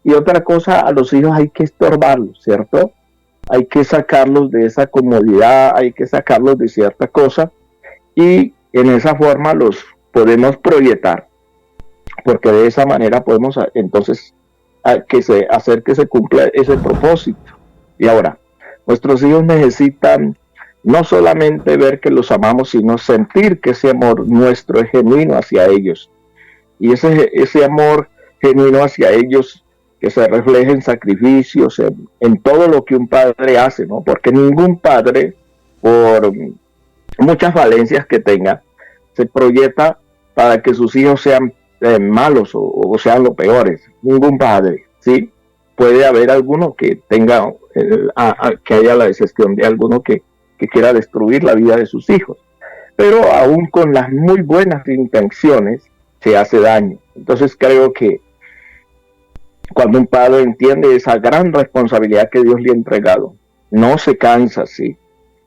Y otra cosa, a los hijos hay que estorbarlos, ¿cierto? Hay que sacarlos de esa comodidad, hay que sacarlos de cierta cosa, y en esa forma los podemos proyectar, porque de esa manera podemos entonces hacer que se cumpla ese propósito. Y ahora, nuestros hijos necesitan no solamente ver que los amamos, sino sentir que ese amor nuestro es genuino hacia ellos. Y ese amor genuino hacia ellos, que se refleja en sacrificios, en todo lo que un padre hace, ¿no? Porque ningún padre, por muchas falencias que tenga, se proyecta para que sus hijos sean malos o sean los peores. Ningún padre, ¿sí? Puede haber alguno que tenga, que haya la excepción de alguno que quiera destruir la vida de sus hijos. Pero aún con las muy buenas intenciones, se hace daño. Entonces creo que cuando un padre entiende esa gran responsabilidad que Dios le ha entregado, no se cansa, sí,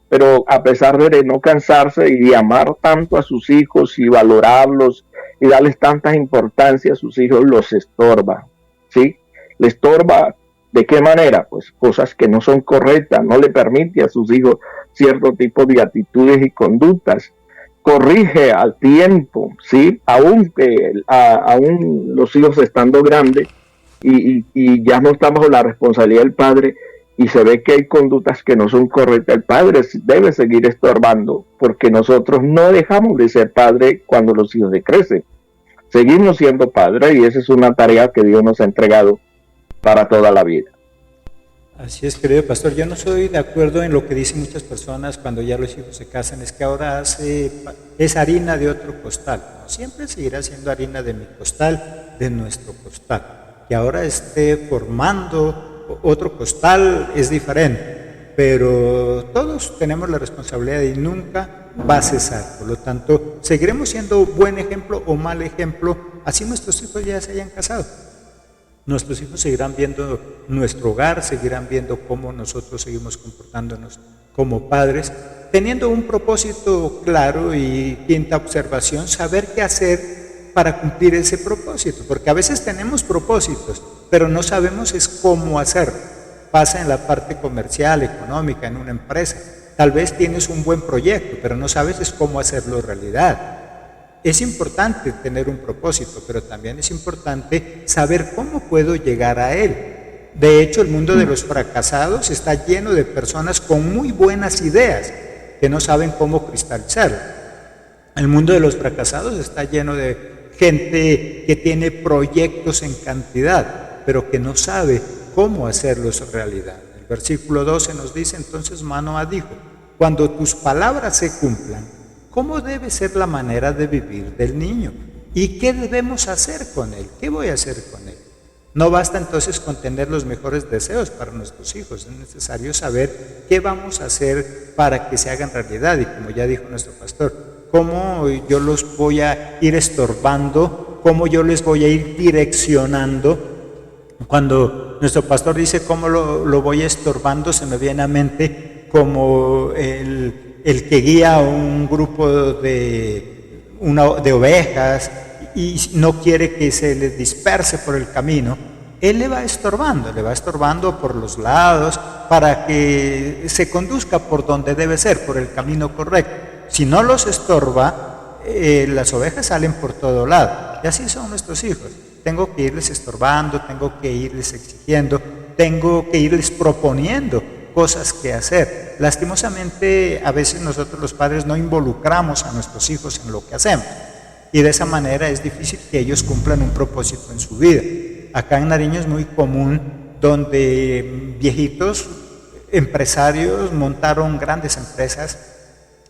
pero a pesar de no cansarse y de amar tanto a sus hijos y valorarlos y darles tanta importancia a sus hijos, los estorba, ¿sí? Le estorba, ¿de qué manera? Pues cosas que no son correctas, no le permite a sus hijos cierto tipo de actitudes y conductas. Corrige al tiempo, ¿sí? Aún los hijos estando grandes y ya no están bajo la responsabilidad del padre, y se ve que hay conductas que no son correctas, el padre debe seguir estorbando, porque nosotros no dejamos de ser padre cuando los hijos crecen. Seguimos siendo padres, y esa es una tarea que Dios nos ha entregado para toda la vida. Así es, querido pastor. Yo no estoy de acuerdo en lo que dicen muchas personas cuando ya los hijos se casan, es que ahora es harina de otro costal. No, siempre seguirá siendo harina de mi costal, de nuestro costal. Que ahora esté formando otro costal es diferente, pero todos tenemos la responsabilidad y nunca va a cesar. Por lo tanto, seguiremos siendo buen ejemplo o mal ejemplo, así nuestros hijos ya se hayan casado. Nuestros hijos seguirán viendo nuestro hogar, seguirán viendo cómo nosotros seguimos comportándonos como padres, teniendo un propósito claro. Y quinta observación, saber qué hacer para cumplir ese propósito, porque a veces tenemos propósitos, pero no sabemos es cómo hacerlo. Pasa en la parte comercial, económica, en una empresa. Tal vez tienes un buen proyecto, pero no sabes es cómo hacerlo realidad. Es importante tener un propósito, pero también es importante saber cómo puedo llegar a él. De hecho, el mundo de los fracasados está lleno de personas con muy buenas ideas que no saben cómo cristalizarlas. El mundo de los fracasados está lleno de gente que tiene proyectos en cantidad, pero que no sabe cómo hacerlos realidad. El versículo 12 nos dice, entonces Manoah dijo, cuando tus palabras se cumplan, ¿cómo debe ser la manera de vivir del niño? ¿Y qué debemos hacer con él? ¿Qué voy a hacer con él? No basta entonces con tener los mejores deseos para nuestros hijos, es necesario saber qué vamos a hacer para que se hagan realidad. Y como ya dijo nuestro pastor, cómo yo los voy a ir estorbando, cómo yo les voy a ir direccionando. Cuando nuestro pastor dice cómo lo voy estorbando, se me viene a mente como el que guía a un grupo de ovejas y no quiere que se les disperse por el camino. Él le va estorbando por los lados para que se conduzca por donde debe ser, por el camino correcto. Si no los estorba, las ovejas salen por todo lado. Y así son nuestros hijos. Tengo que irles estorbando, tengo que irles exigiendo, tengo que irles proponiendo cosas que hacer. Lastimosamente, a veces nosotros los padres no involucramos a nuestros hijos en lo que hacemos. Y de esa manera es difícil que ellos cumplan un propósito en su vida. Acá en Nariño es muy común donde viejitos empresarios montaron grandes empresas,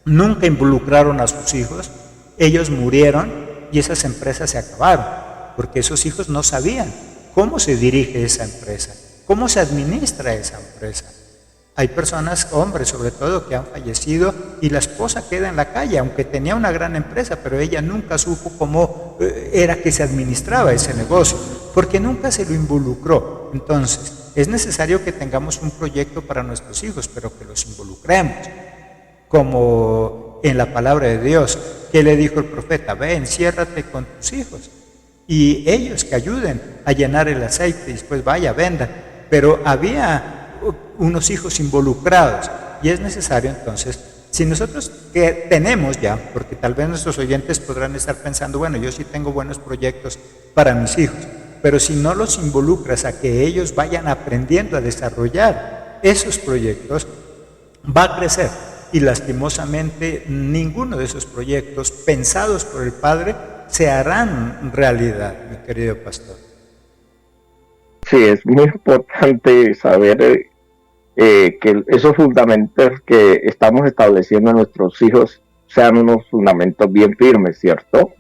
nunca involucraron a sus hijos, ellos murieron y esas empresas se acabaron. Porque esos hijos no sabían cómo se dirige esa empresa, cómo se administra esa empresa. Hay personas, hombres sobre todo, que han fallecido y la esposa queda en la calle, aunque tenía una gran empresa, pero ella nunca supo cómo era que se administraba ese negocio, porque nunca se lo involucró. Entonces, es necesario que tengamos un proyecto para nuestros hijos, pero que los involucremos, como en la palabra de Dios, que le dijo el profeta: ve, enciérrate con tus hijos. Y ellos que ayuden a llenar el aceite y después vaya, vendan. Pero había unos hijos involucrados y es necesario entonces, si nosotros que tenemos ya, porque tal vez nuestros oyentes podrán estar pensando, bueno, yo sí tengo buenos proyectos para mis hijos, pero si no los involucras a que ellos vayan aprendiendo a desarrollar esos proyectos, va a crecer. Y lastimosamente ninguno de esos proyectos pensados por el Padre se harán realidad, mi querido pastor. Sí, es muy importante saber que esos fundamentos que estamos estableciendo en nuestros hijos sean unos fundamentos bien firmes, ¿cierto?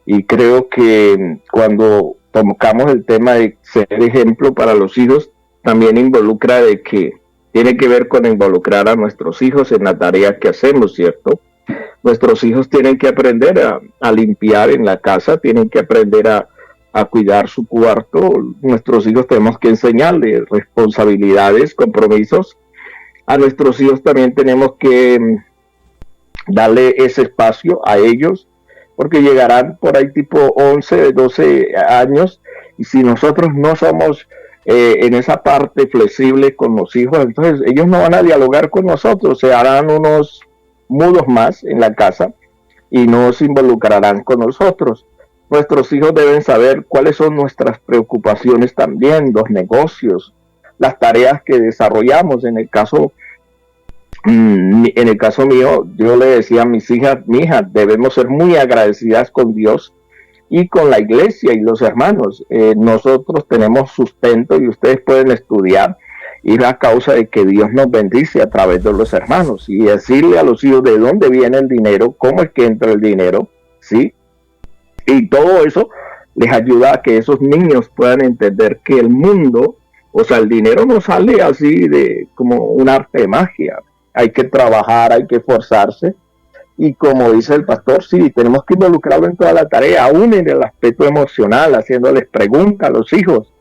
Y creo que cuando tocamos el tema de ser ejemplo para los hijos, también involucra de que tiene que ver con involucrar a nuestros hijos en la tarea que hacemos, ¿cierto? Nuestros hijos tienen que aprender a limpiar en la casa, tienen que aprender a cuidar su cuarto. Nuestros hijos tenemos que enseñarles responsabilidades, compromisos. A nuestros hijos también tenemos que darle ese espacio a ellos, porque llegarán por ahí tipo 11, 12 años, y si nosotros no somos en esa parte flexible con los hijos, entonces ellos no van a dialogar con nosotros, se harán unos mudos más en la casa y no se involucrarán con nosotros. Nuestros hijos deben saber cuáles son nuestras preocupaciones también, los negocios, las tareas que desarrollamos. En el caso mío, yo le decía a mis hijas: mi hija, debemos ser muy agradecidas con Dios y con la iglesia y los hermanos. Nosotros tenemos sustento y ustedes pueden estudiar, y es a causa de que Dios nos bendice a través de los hermanos. Y decirle a los hijos de dónde viene el dinero, cómo es que entra el dinero, ¿sí? Y todo eso les ayuda a que esos niños puedan entender que el mundo, o sea, el dinero no sale así de como un arte de magia. Hay que trabajar, hay que esforzarse. Y como dice el pastor, sí, tenemos que involucrarlo en toda la tarea, aún en el aspecto emocional, haciéndoles preguntas a los hijos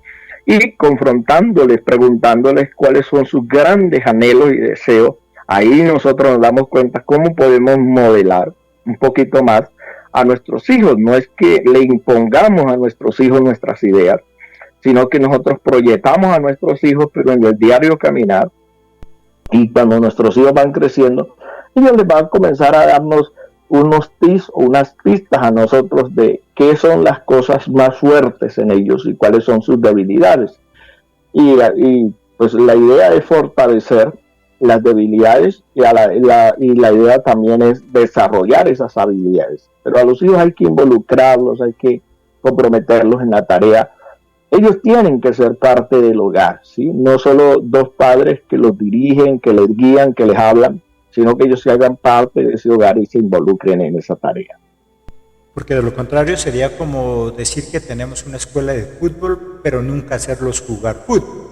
y confrontándoles, preguntándoles cuáles son sus grandes anhelos y deseos. Ahí nosotros nos damos cuenta cómo podemos modelar un poquito más a nuestros hijos. No es que le impongamos a nuestros hijos nuestras ideas, sino que nosotros proyectamos a nuestros hijos, pero en el diario caminar. Y cuando nuestros hijos van creciendo, ellos les van a comenzar a darnos unos tips o unas pistas a nosotros de qué son las cosas más fuertes en ellos y cuáles son sus debilidades. Y pues la idea es fortalecer las debilidades y la idea también es desarrollar esas habilidades. Pero a los hijos hay que involucrarlos, hay que comprometerlos en la tarea. Ellos tienen que ser parte del hogar, ¿sí? No solo dos padres que los dirigen, que les guían, que les hablan, sino que ellos se hagan parte de ese hogar y se involucren en esa tarea. Porque de lo contrario sería como decir que tenemos una escuela de fútbol, pero nunca hacerlos jugar fútbol.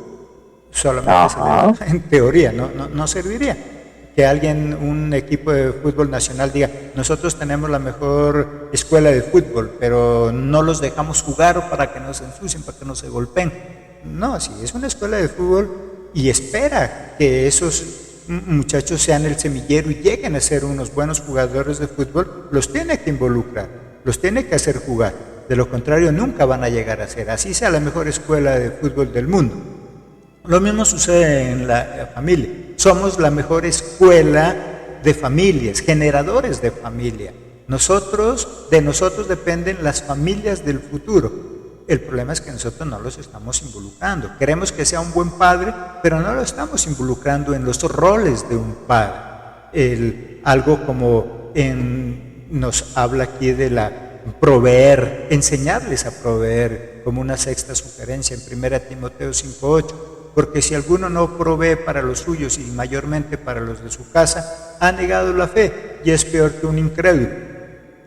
Solamente en teoría, no serviría. Que alguien, un equipo de fútbol nacional diga, nosotros tenemos la mejor escuela de fútbol, pero no los dejamos jugar para que no se ensucien, para que no se golpeen. No, si es una escuela de fútbol y espera que esos muchachos sean el semillero y lleguen a ser unos buenos jugadores de fútbol, los tiene que involucrar, los tiene que hacer jugar. De lo contrario, nunca van a llegar a ser, así sea la mejor escuela de fútbol del mundo. Lo mismo sucede en la familia. Somos la mejor escuela de familias, generadores de familia. De nosotros dependen las familias del futuro. El problema es que nosotros no los estamos involucrando. Queremos que sea un buen padre, pero no lo estamos involucrando en los roles de un padre. Algo como nos habla aquí de proveer, enseñarles a proveer, como una sexta sugerencia en 1 Timoteo 5:8. Porque si alguno no provee para los suyos y mayormente para los de su casa, ha negado la fe y es peor que un incrédulo.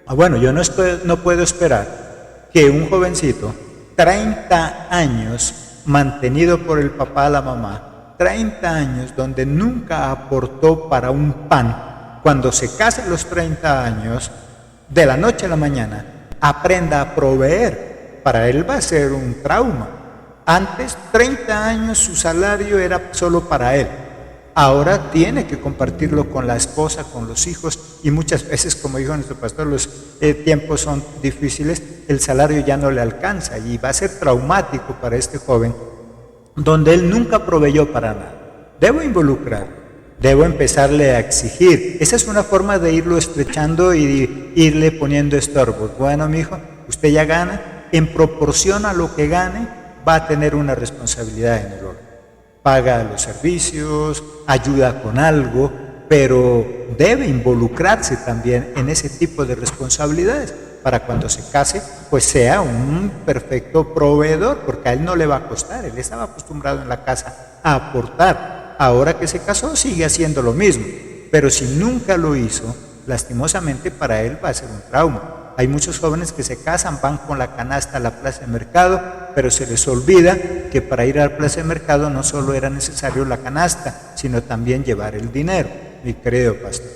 Bueno, yo no puedo esperar que un jovencito, 30 años mantenido por el papá, la mamá, 30 años donde nunca aportó para un pan, cuando se case a los 30 años, de la noche a la mañana, aprenda a proveer. Para él va a ser un trauma. Antes, 30 años, su salario era solo para él. Ahora tiene que compartirlo con la esposa, con los hijos, y muchas veces, como dijo nuestro pastor, los tiempos son difíciles, el salario ya no le alcanza y va a ser traumático para este joven, donde él nunca proveyó para nada. Debo involucrar, debo empezarle a exigir. Esa es una forma de irlo estrechando y irle poniendo estorbos. Bueno, mijo, usted ya gana, en proporción a lo que gane, va a tener una responsabilidad en el hogar. Paga los servicios, ayuda con algo, pero debe involucrarse también en ese tipo de responsabilidades para cuando se case, pues sea un perfecto proveedor, porque a él no le va a costar. Él estaba acostumbrado en la casa a aportar. Ahora que se casó sigue haciendo lo mismo, pero si nunca lo hizo, lastimosamente para él va a ser un trauma. Hay muchos jóvenes que se casan, van con la canasta a la plaza de mercado, pero se les olvida que para ir a la plaza de mercado no solo era necesario la canasta, sino también llevar el dinero, mi querido pastor.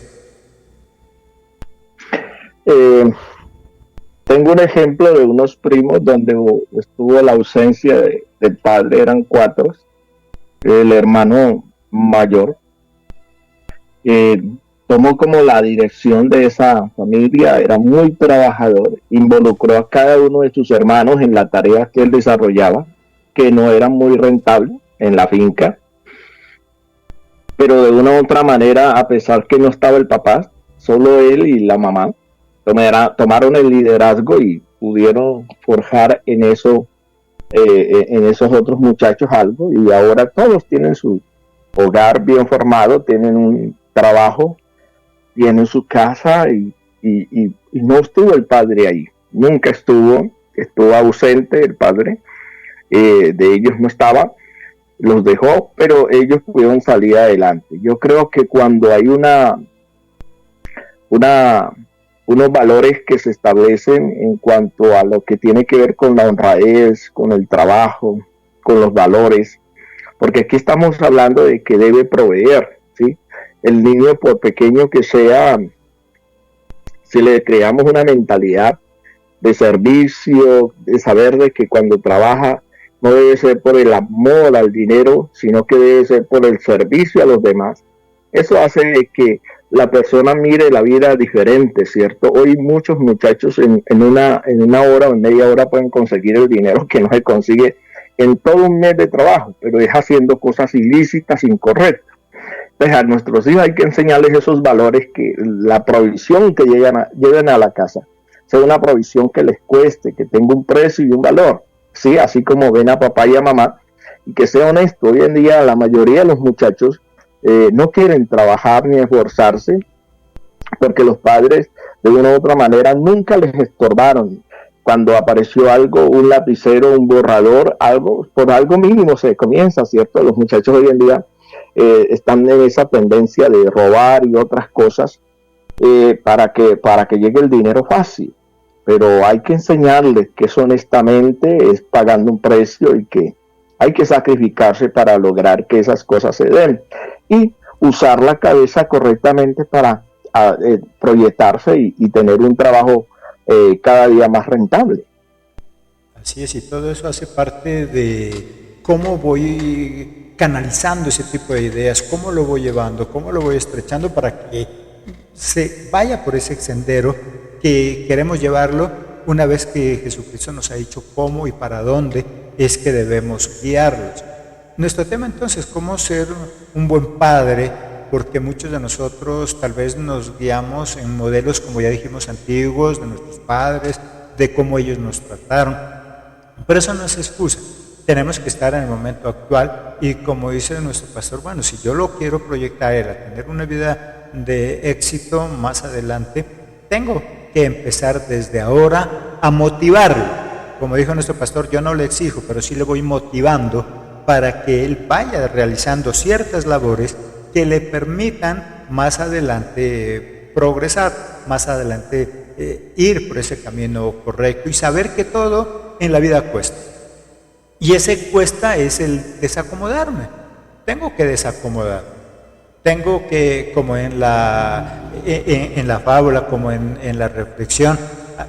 Tengo un ejemplo de unos primos donde estuvo la ausencia del padre, eran 4, el hermano mayor. Tomó como la dirección de esa familia, era muy trabajador, involucró a cada uno de sus hermanos en las tareas que él desarrollaba, que no eran muy rentables en la finca, pero de una u otra manera, a pesar que no estaba el papá, solo él y la mamá tomaron el liderazgo y pudieron forjar en esos otros muchachos algo, y ahora todos tienen su hogar bien formado, tienen un trabajo, tienen su casa y no estuvo el padre ahí, nunca estuvo ausente el padre, de ellos no estaba, los dejó, pero ellos pudieron salir adelante. Yo creo que cuando hay unos valores que se establecen en cuanto a lo que tiene que ver con la honradez, con el trabajo, con los valores, porque aquí estamos hablando de que debe proveer, ¿sí? El niño, por pequeño que sea, si le creamos una mentalidad de servicio, de saber de que cuando trabaja no debe ser por el amor al dinero, sino que debe ser por el servicio a los demás. Eso hace de que la persona mire la vida diferente, ¿cierto? Hoy muchos muchachos en una hora o en media hora pueden conseguir el dinero que no se consigue en todo un mes de trabajo, pero es haciendo cosas ilícitas, incorrectas. Entonces a nuestros hijos hay que enseñarles esos valores, que la provisión que lleven a la casa sea una provisión que les cueste, que tenga un precio y un valor, ¿sí? Así como ven a papá y a mamá, y que sea honesto. Hoy en día la mayoría de los muchachos no quieren trabajar ni esforzarse, porque los padres de una u otra manera nunca les estorbaron. Cuando apareció algo, un lapicero, un borrador, algo, por algo mínimo se comienza, ¿cierto? Los muchachos hoy en día están en esa tendencia de robar y otras cosas para que llegue el dinero fácil. pero hay que enseñarles que eso honestamente es pagando un precio y que hay que sacrificarse para lograr que esas cosas se den y usar la cabeza correctamente para proyectarse y tener un trabajo cada día más rentable. Así es, y todo eso hace parte de cómo voy canalizando ese tipo de ideas, cómo lo voy llevando, cómo lo voy estrechando para que se vaya por ese sendero que queremos llevarlo una vez que Jesucristo nos ha dicho cómo y para dónde es que debemos guiarlos. Nuestro tema entonces, cómo ser un buen padre, porque muchos de nosotros tal vez nos guiamos en modelos, como ya dijimos, antiguos, de nuestros padres, de cómo ellos nos trataron, pero eso no es excusa. Tenemos que estar en el momento actual y como dice nuestro pastor, bueno, si yo lo quiero proyectar a tener una vida de éxito más adelante, tengo que empezar desde ahora a motivarlo. Como dijo nuestro pastor, yo no le exijo, pero sí le voy motivando para que él vaya realizando ciertas labores que le permitan más adelante progresar, más adelante ir por ese camino correcto y saber que todo en la vida cuesta. Y ese cuesta es el desacomodarme. Tengo que desacomodarme. Tengo que, como en la fábula, como en la reflexión,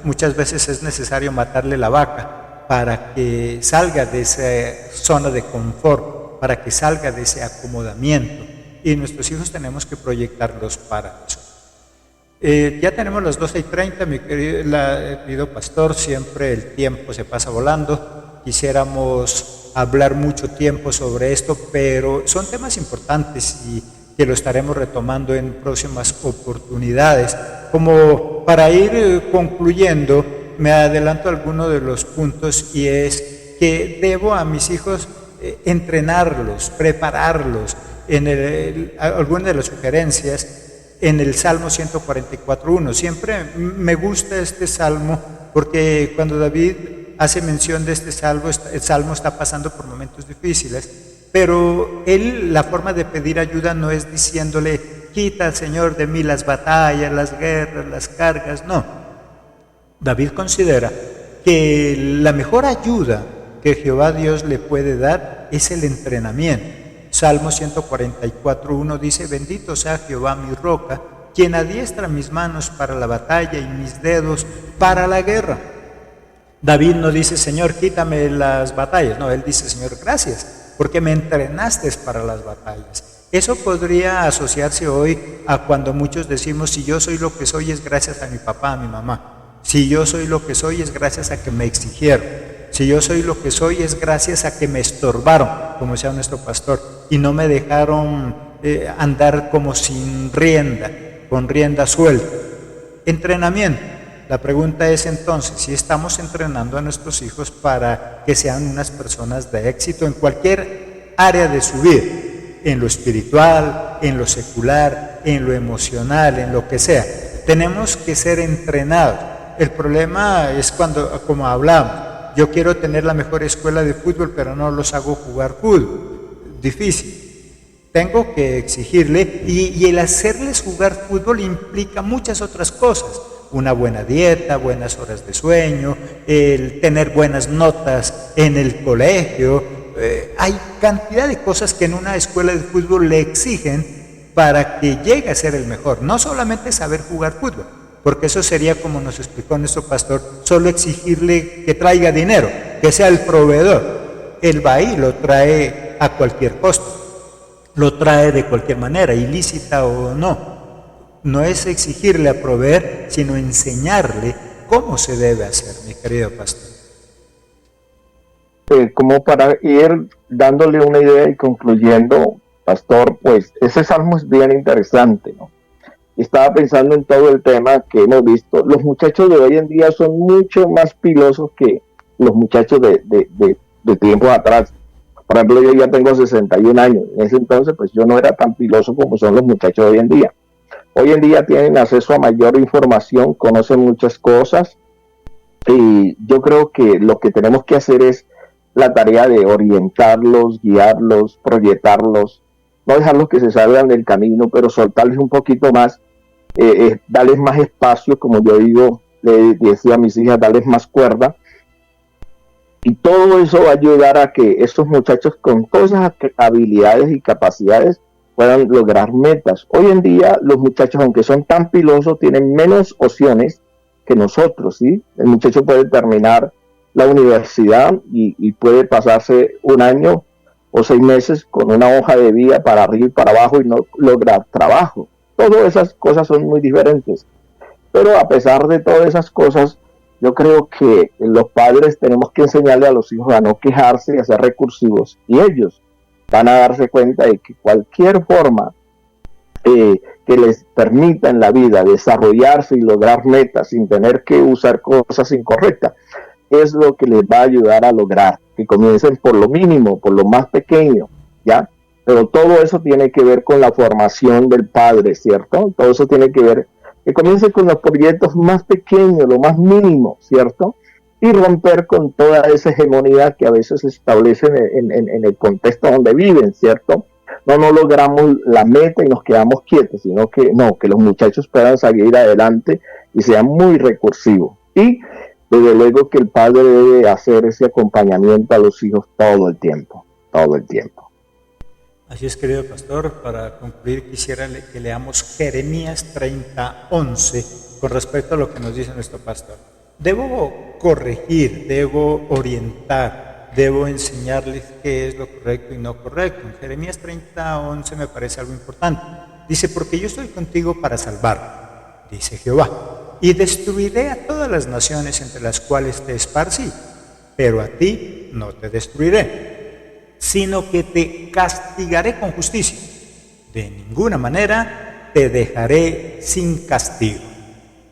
muchas veces es necesario matarle la vaca para que salga de esa zona de confort, para que salga de ese acomodamiento. Y nuestros hijos tenemos que proyectarlos para eso. Ya tenemos las 12:30, mi querido pastor, siempre el tiempo se pasa volando. Quisiéramos hablar mucho tiempo sobre esto, pero son temas importantes y que lo estaremos retomando en próximas oportunidades. Como para ir concluyendo, me adelanto a alguno de los puntos y es que debo a mis hijos entrenarlos, prepararlos. Algunas de las sugerencias en el Salmo 144:1. Siempre me gusta este salmo porque cuando David hace mención de este salmo, el salmo está pasando por momentos difíciles, pero él, la forma de pedir ayuda no es diciéndole, quita, Señor, de mí las batallas, las guerras, las cargas, no. David considera que la mejor ayuda que Jehová Dios le puede dar es el entrenamiento. Salmo 144:1 dice, bendito sea Jehová mi roca, quien adiestra mis manos para la batalla y mis dedos para la guerra. David no dice, Señor, quítame las batallas. No, él dice, Señor, gracias, porque me entrenaste para las batallas. Eso podría asociarse hoy a cuando muchos decimos, si yo soy lo que soy es gracias a mi papá, a mi mamá. Si yo soy lo que soy es gracias a que me exigieron. Si yo soy lo que soy es gracias a que me estorbaron, como decía nuestro pastor, y no me dejaron andar como sin rienda, con rienda suelta. Entrenamiento. La pregunta es entonces, si estamos entrenando a nuestros hijos para que sean unas personas de éxito en cualquier área de su vida, en lo espiritual, en lo secular, en lo emocional, en lo que sea. Tenemos que ser entrenados. El problema es cuando, como hablamos, yo quiero tener la mejor escuela de fútbol, pero no los hago jugar fútbol. Difícil. Tengo que exigirle, y el hacerles jugar fútbol implica muchas otras cosas. Una buena dieta, buenas horas de sueño, el tener buenas notas en el colegio. Hay cantidad de cosas que en una escuela de fútbol le exigen para que llegue a ser el mejor. No solamente saber jugar fútbol, porque eso sería, como nos explicó nuestro pastor, solo exigirle que traiga dinero, que sea el proveedor. Él va ahí, lo trae a cualquier costo, lo trae de cualquier manera, ilícita o no. No es exigirle a proveer, sino enseñarle cómo se debe hacer, mi querido pastor. Como para ir dándole una idea y concluyendo, pastor, pues ese salmo es bien interesante, ¿no? Estaba pensando en todo el tema que hemos visto. Los muchachos de hoy en día son mucho más pilosos que los muchachos de tiempos atrás. Por ejemplo, yo ya tengo 61 años. En ese entonces, pues yo no era tan piloso como son los muchachos de hoy en día. Hoy en día tienen acceso a mayor información, conocen muchas cosas, y yo creo que lo que tenemos que hacer es la tarea de orientarlos, guiarlos, proyectarlos, no dejarlos que se salgan del camino, pero soltarles un poquito más, darles más espacio, como yo digo, le decía a mis hijas, darles más cuerda. Y todo eso va a ayudar a que estos muchachos con todas esas habilidades y capacidades puedan lograr metas. Hoy en día los muchachos, aunque son tan pilosos, tienen menos opciones que nosotros, ¿sí? El muchacho puede terminar la universidad y puede pasarse un año o 6 meses con una hoja de vida para arriba y para abajo y no lograr trabajo. Todas esas cosas son muy diferentes. Pero a pesar de todas esas cosas, yo creo que los padres tenemos que enseñarle a los hijos a no quejarse y a ser recursivos. Y ellos van a darse cuenta de que cualquier forma que les permita en la vida desarrollarse y lograr metas sin tener que usar cosas incorrectas, es lo que les va a ayudar a lograr. Que comiencen por lo mínimo, por lo más pequeño, ¿ya? Pero todo eso tiene que ver con la formación del padre, ¿cierto? Todo eso tiene que ver, que comience con los proyectos más pequeños, lo más mínimo, ¿cierto? Y romper con toda esa hegemonía que a veces se establece en el contexto donde viven, ¿cierto? No logramos la meta y nos quedamos quietos, sino que no, que los muchachos puedan salir adelante y sean muy recursivos. Y desde luego que el padre debe hacer ese acompañamiento a los hijos todo el tiempo, todo el tiempo. Así es, querido pastor, para concluir quisiera que leamos Jeremías 30:11 con respecto a lo que nos dice nuestro pastor. Debo corregir, debo orientar, debo enseñarles qué es lo correcto y no correcto. En Jeremías 30:11 me parece algo importante. Dice, porque yo estoy contigo para salvar, dice Jehová, y destruiré a todas las naciones entre las cuales te esparcí, pero a ti no te destruiré, sino que te castigaré con justicia. De ninguna manera te dejaré sin castigo.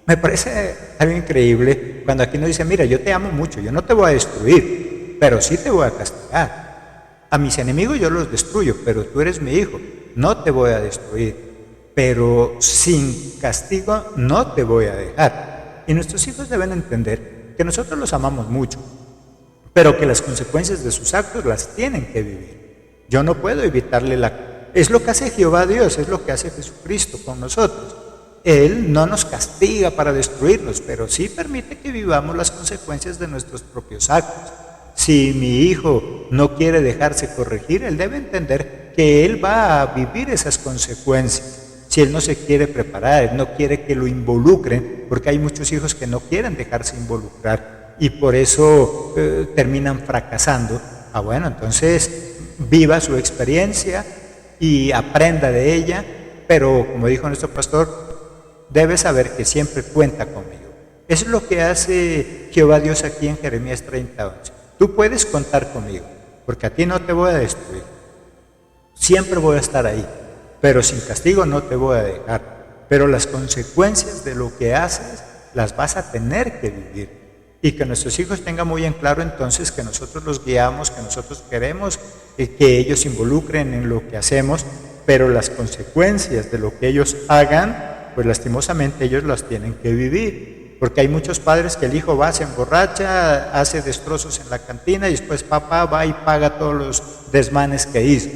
Me parece algo increíble cuando aquí nos dice, mira, yo te amo mucho, yo no te voy a destruir, pero sí te voy a castigar. A mis enemigos yo los destruyo, pero tú eres mi hijo, no te voy a destruir, pero sin castigo no te voy a dejar. Y nuestros hijos deben entender que nosotros los amamos mucho, pero que las consecuencias de sus actos las tienen que vivir. Yo no puedo evitarle Es lo que hace Jehová Dios, es lo que hace Jesucristo con nosotros. Él no nos castiga para destruirnos, pero sí permite que vivamos las consecuencias de nuestros propios actos. Si mi hijo no quiere dejarse corregir, él debe entender que él va a vivir esas consecuencias. Si él no se quiere preparar, él no quiere que lo involucren, porque hay muchos hijos que no quieren dejarse involucrar y por eso terminan fracasando. Bueno, entonces viva su experiencia y aprenda de ella, pero como dijo nuestro pastor, debe saber que siempre cuenta conmigo. Eso es lo que hace Jehová Dios aquí en Jeremías 30:11. Tú puedes contar conmigo, porque a ti no te voy a destruir. Siempre voy a estar ahí, pero sin castigo no te voy a dejar. Pero las consecuencias de lo que haces las vas a tener que vivir. Y que nuestros hijos tengan muy en claro entonces que nosotros los guiamos, que nosotros queremos que ellos se involucren en lo que hacemos, pero las consecuencias de lo que ellos hagan, pues lastimosamente ellos las tienen que vivir. Porque hay muchos padres que el hijo va, se emborracha, hace destrozos en la cantina y después papá va y paga todos los desmanes que hizo.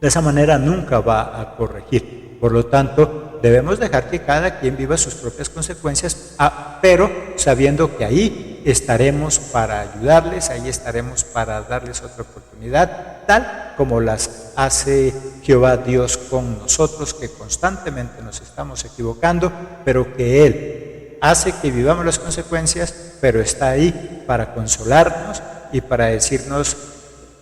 De esa manera nunca va a corregir. Por lo tanto, debemos dejar que cada quien viva sus propias consecuencias, pero sabiendo que ahí estaremos para ayudarles, ahí estaremos para darles otra oportunidad, tal como las hace Jehová Dios con nosotros, que constantemente nos estamos equivocando, pero que Él hace que vivamos las consecuencias, pero está ahí para consolarnos y para decirnos,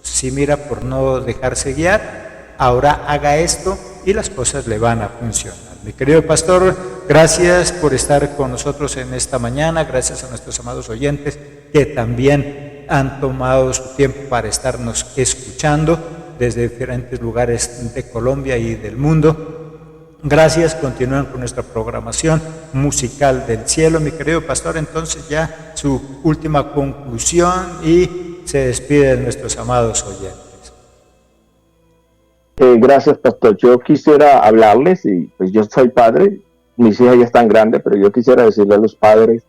sí, mira, por no dejarse guiar, ahora haga esto y las cosas le van a funcionar. Mi querido pastor, gracias por estar con nosotros en esta mañana, gracias a nuestros amados oyentes que también han tomado su tiempo para estarnos escuchando desde diferentes lugares de Colombia y del mundo. Gracias, continúan con nuestra programación musical del cielo. Mi querido pastor, entonces ya su última conclusión y se despide de nuestros amados oyentes. Gracias, pastor. Yo quisiera hablarles, y pues yo soy padre, mis hijas ya están grandes, pero yo quisiera decirle a los padres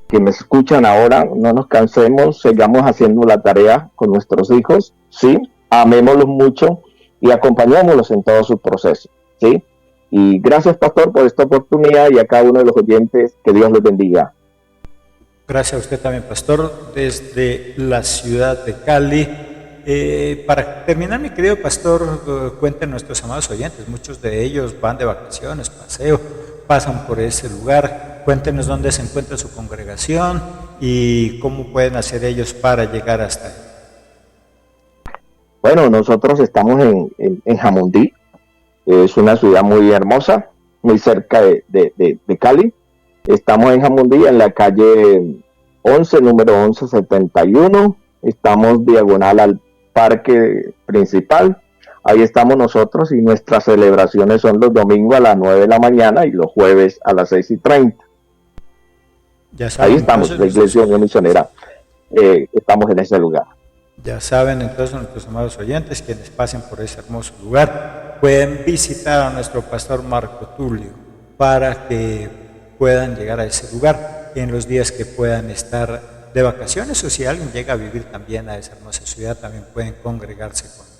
que me escuchan ahora, no nos cansemos, sigamos haciendo la tarea con nuestros hijos, ¿sí? Amémoslos mucho y acompañémoslos en todo su proceso, ¿sí? Y gracias, pastor, por esta oportunidad y a cada uno de los oyentes, que Dios les bendiga. Gracias a usted también, pastor, desde la ciudad de Cali. Para terminar, mi querido pastor, cuenten nuestros amados oyentes, muchos de ellos van de vacaciones, paseo, pasan por ese lugar. Cuéntenos dónde se encuentra su congregación y cómo pueden hacer ellos para llegar hasta ahí. Bueno, nosotros estamos en Jamundí. Es una ciudad muy hermosa, muy cerca de Cali. Estamos en Jamundí, en la calle 11, número 1171. Estamos diagonal al parque principal. Ahí estamos nosotros y nuestras celebraciones son los domingos a las 9 de la mañana y los jueves a las 6:30. Ya saben, ahí estamos, entonces, la Iglesia Unión Misionera. Estamos en ese lugar. Ya saben, entonces, nuestros amados oyentes, quienes pasen por ese hermoso lugar, pueden visitar a nuestro pastor Marco Tulio para que puedan llegar a ese lugar en los días que puedan estar de vacaciones, o si alguien llega a vivir también a esa hermosa ciudad, también pueden congregarse con él.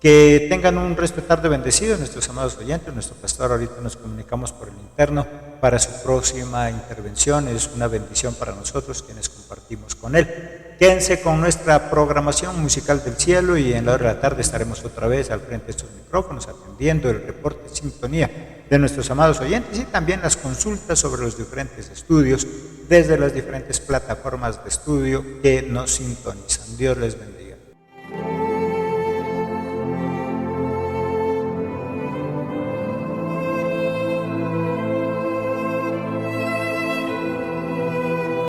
Que tengan un resto de tarde bendecido, nuestros amados oyentes. Nuestro pastor ahorita nos comunicamos por el interno para su próxima intervención. Es una bendición para nosotros quienes compartimos con él. Quédense con nuestra programación musical del cielo y en la hora de la tarde estaremos otra vez al frente de estos micrófonos atendiendo el reporte de sintonía de nuestros amados oyentes y también las consultas sobre los diferentes estudios desde las diferentes plataformas de estudio que nos sintonizan. Dios les bendiga.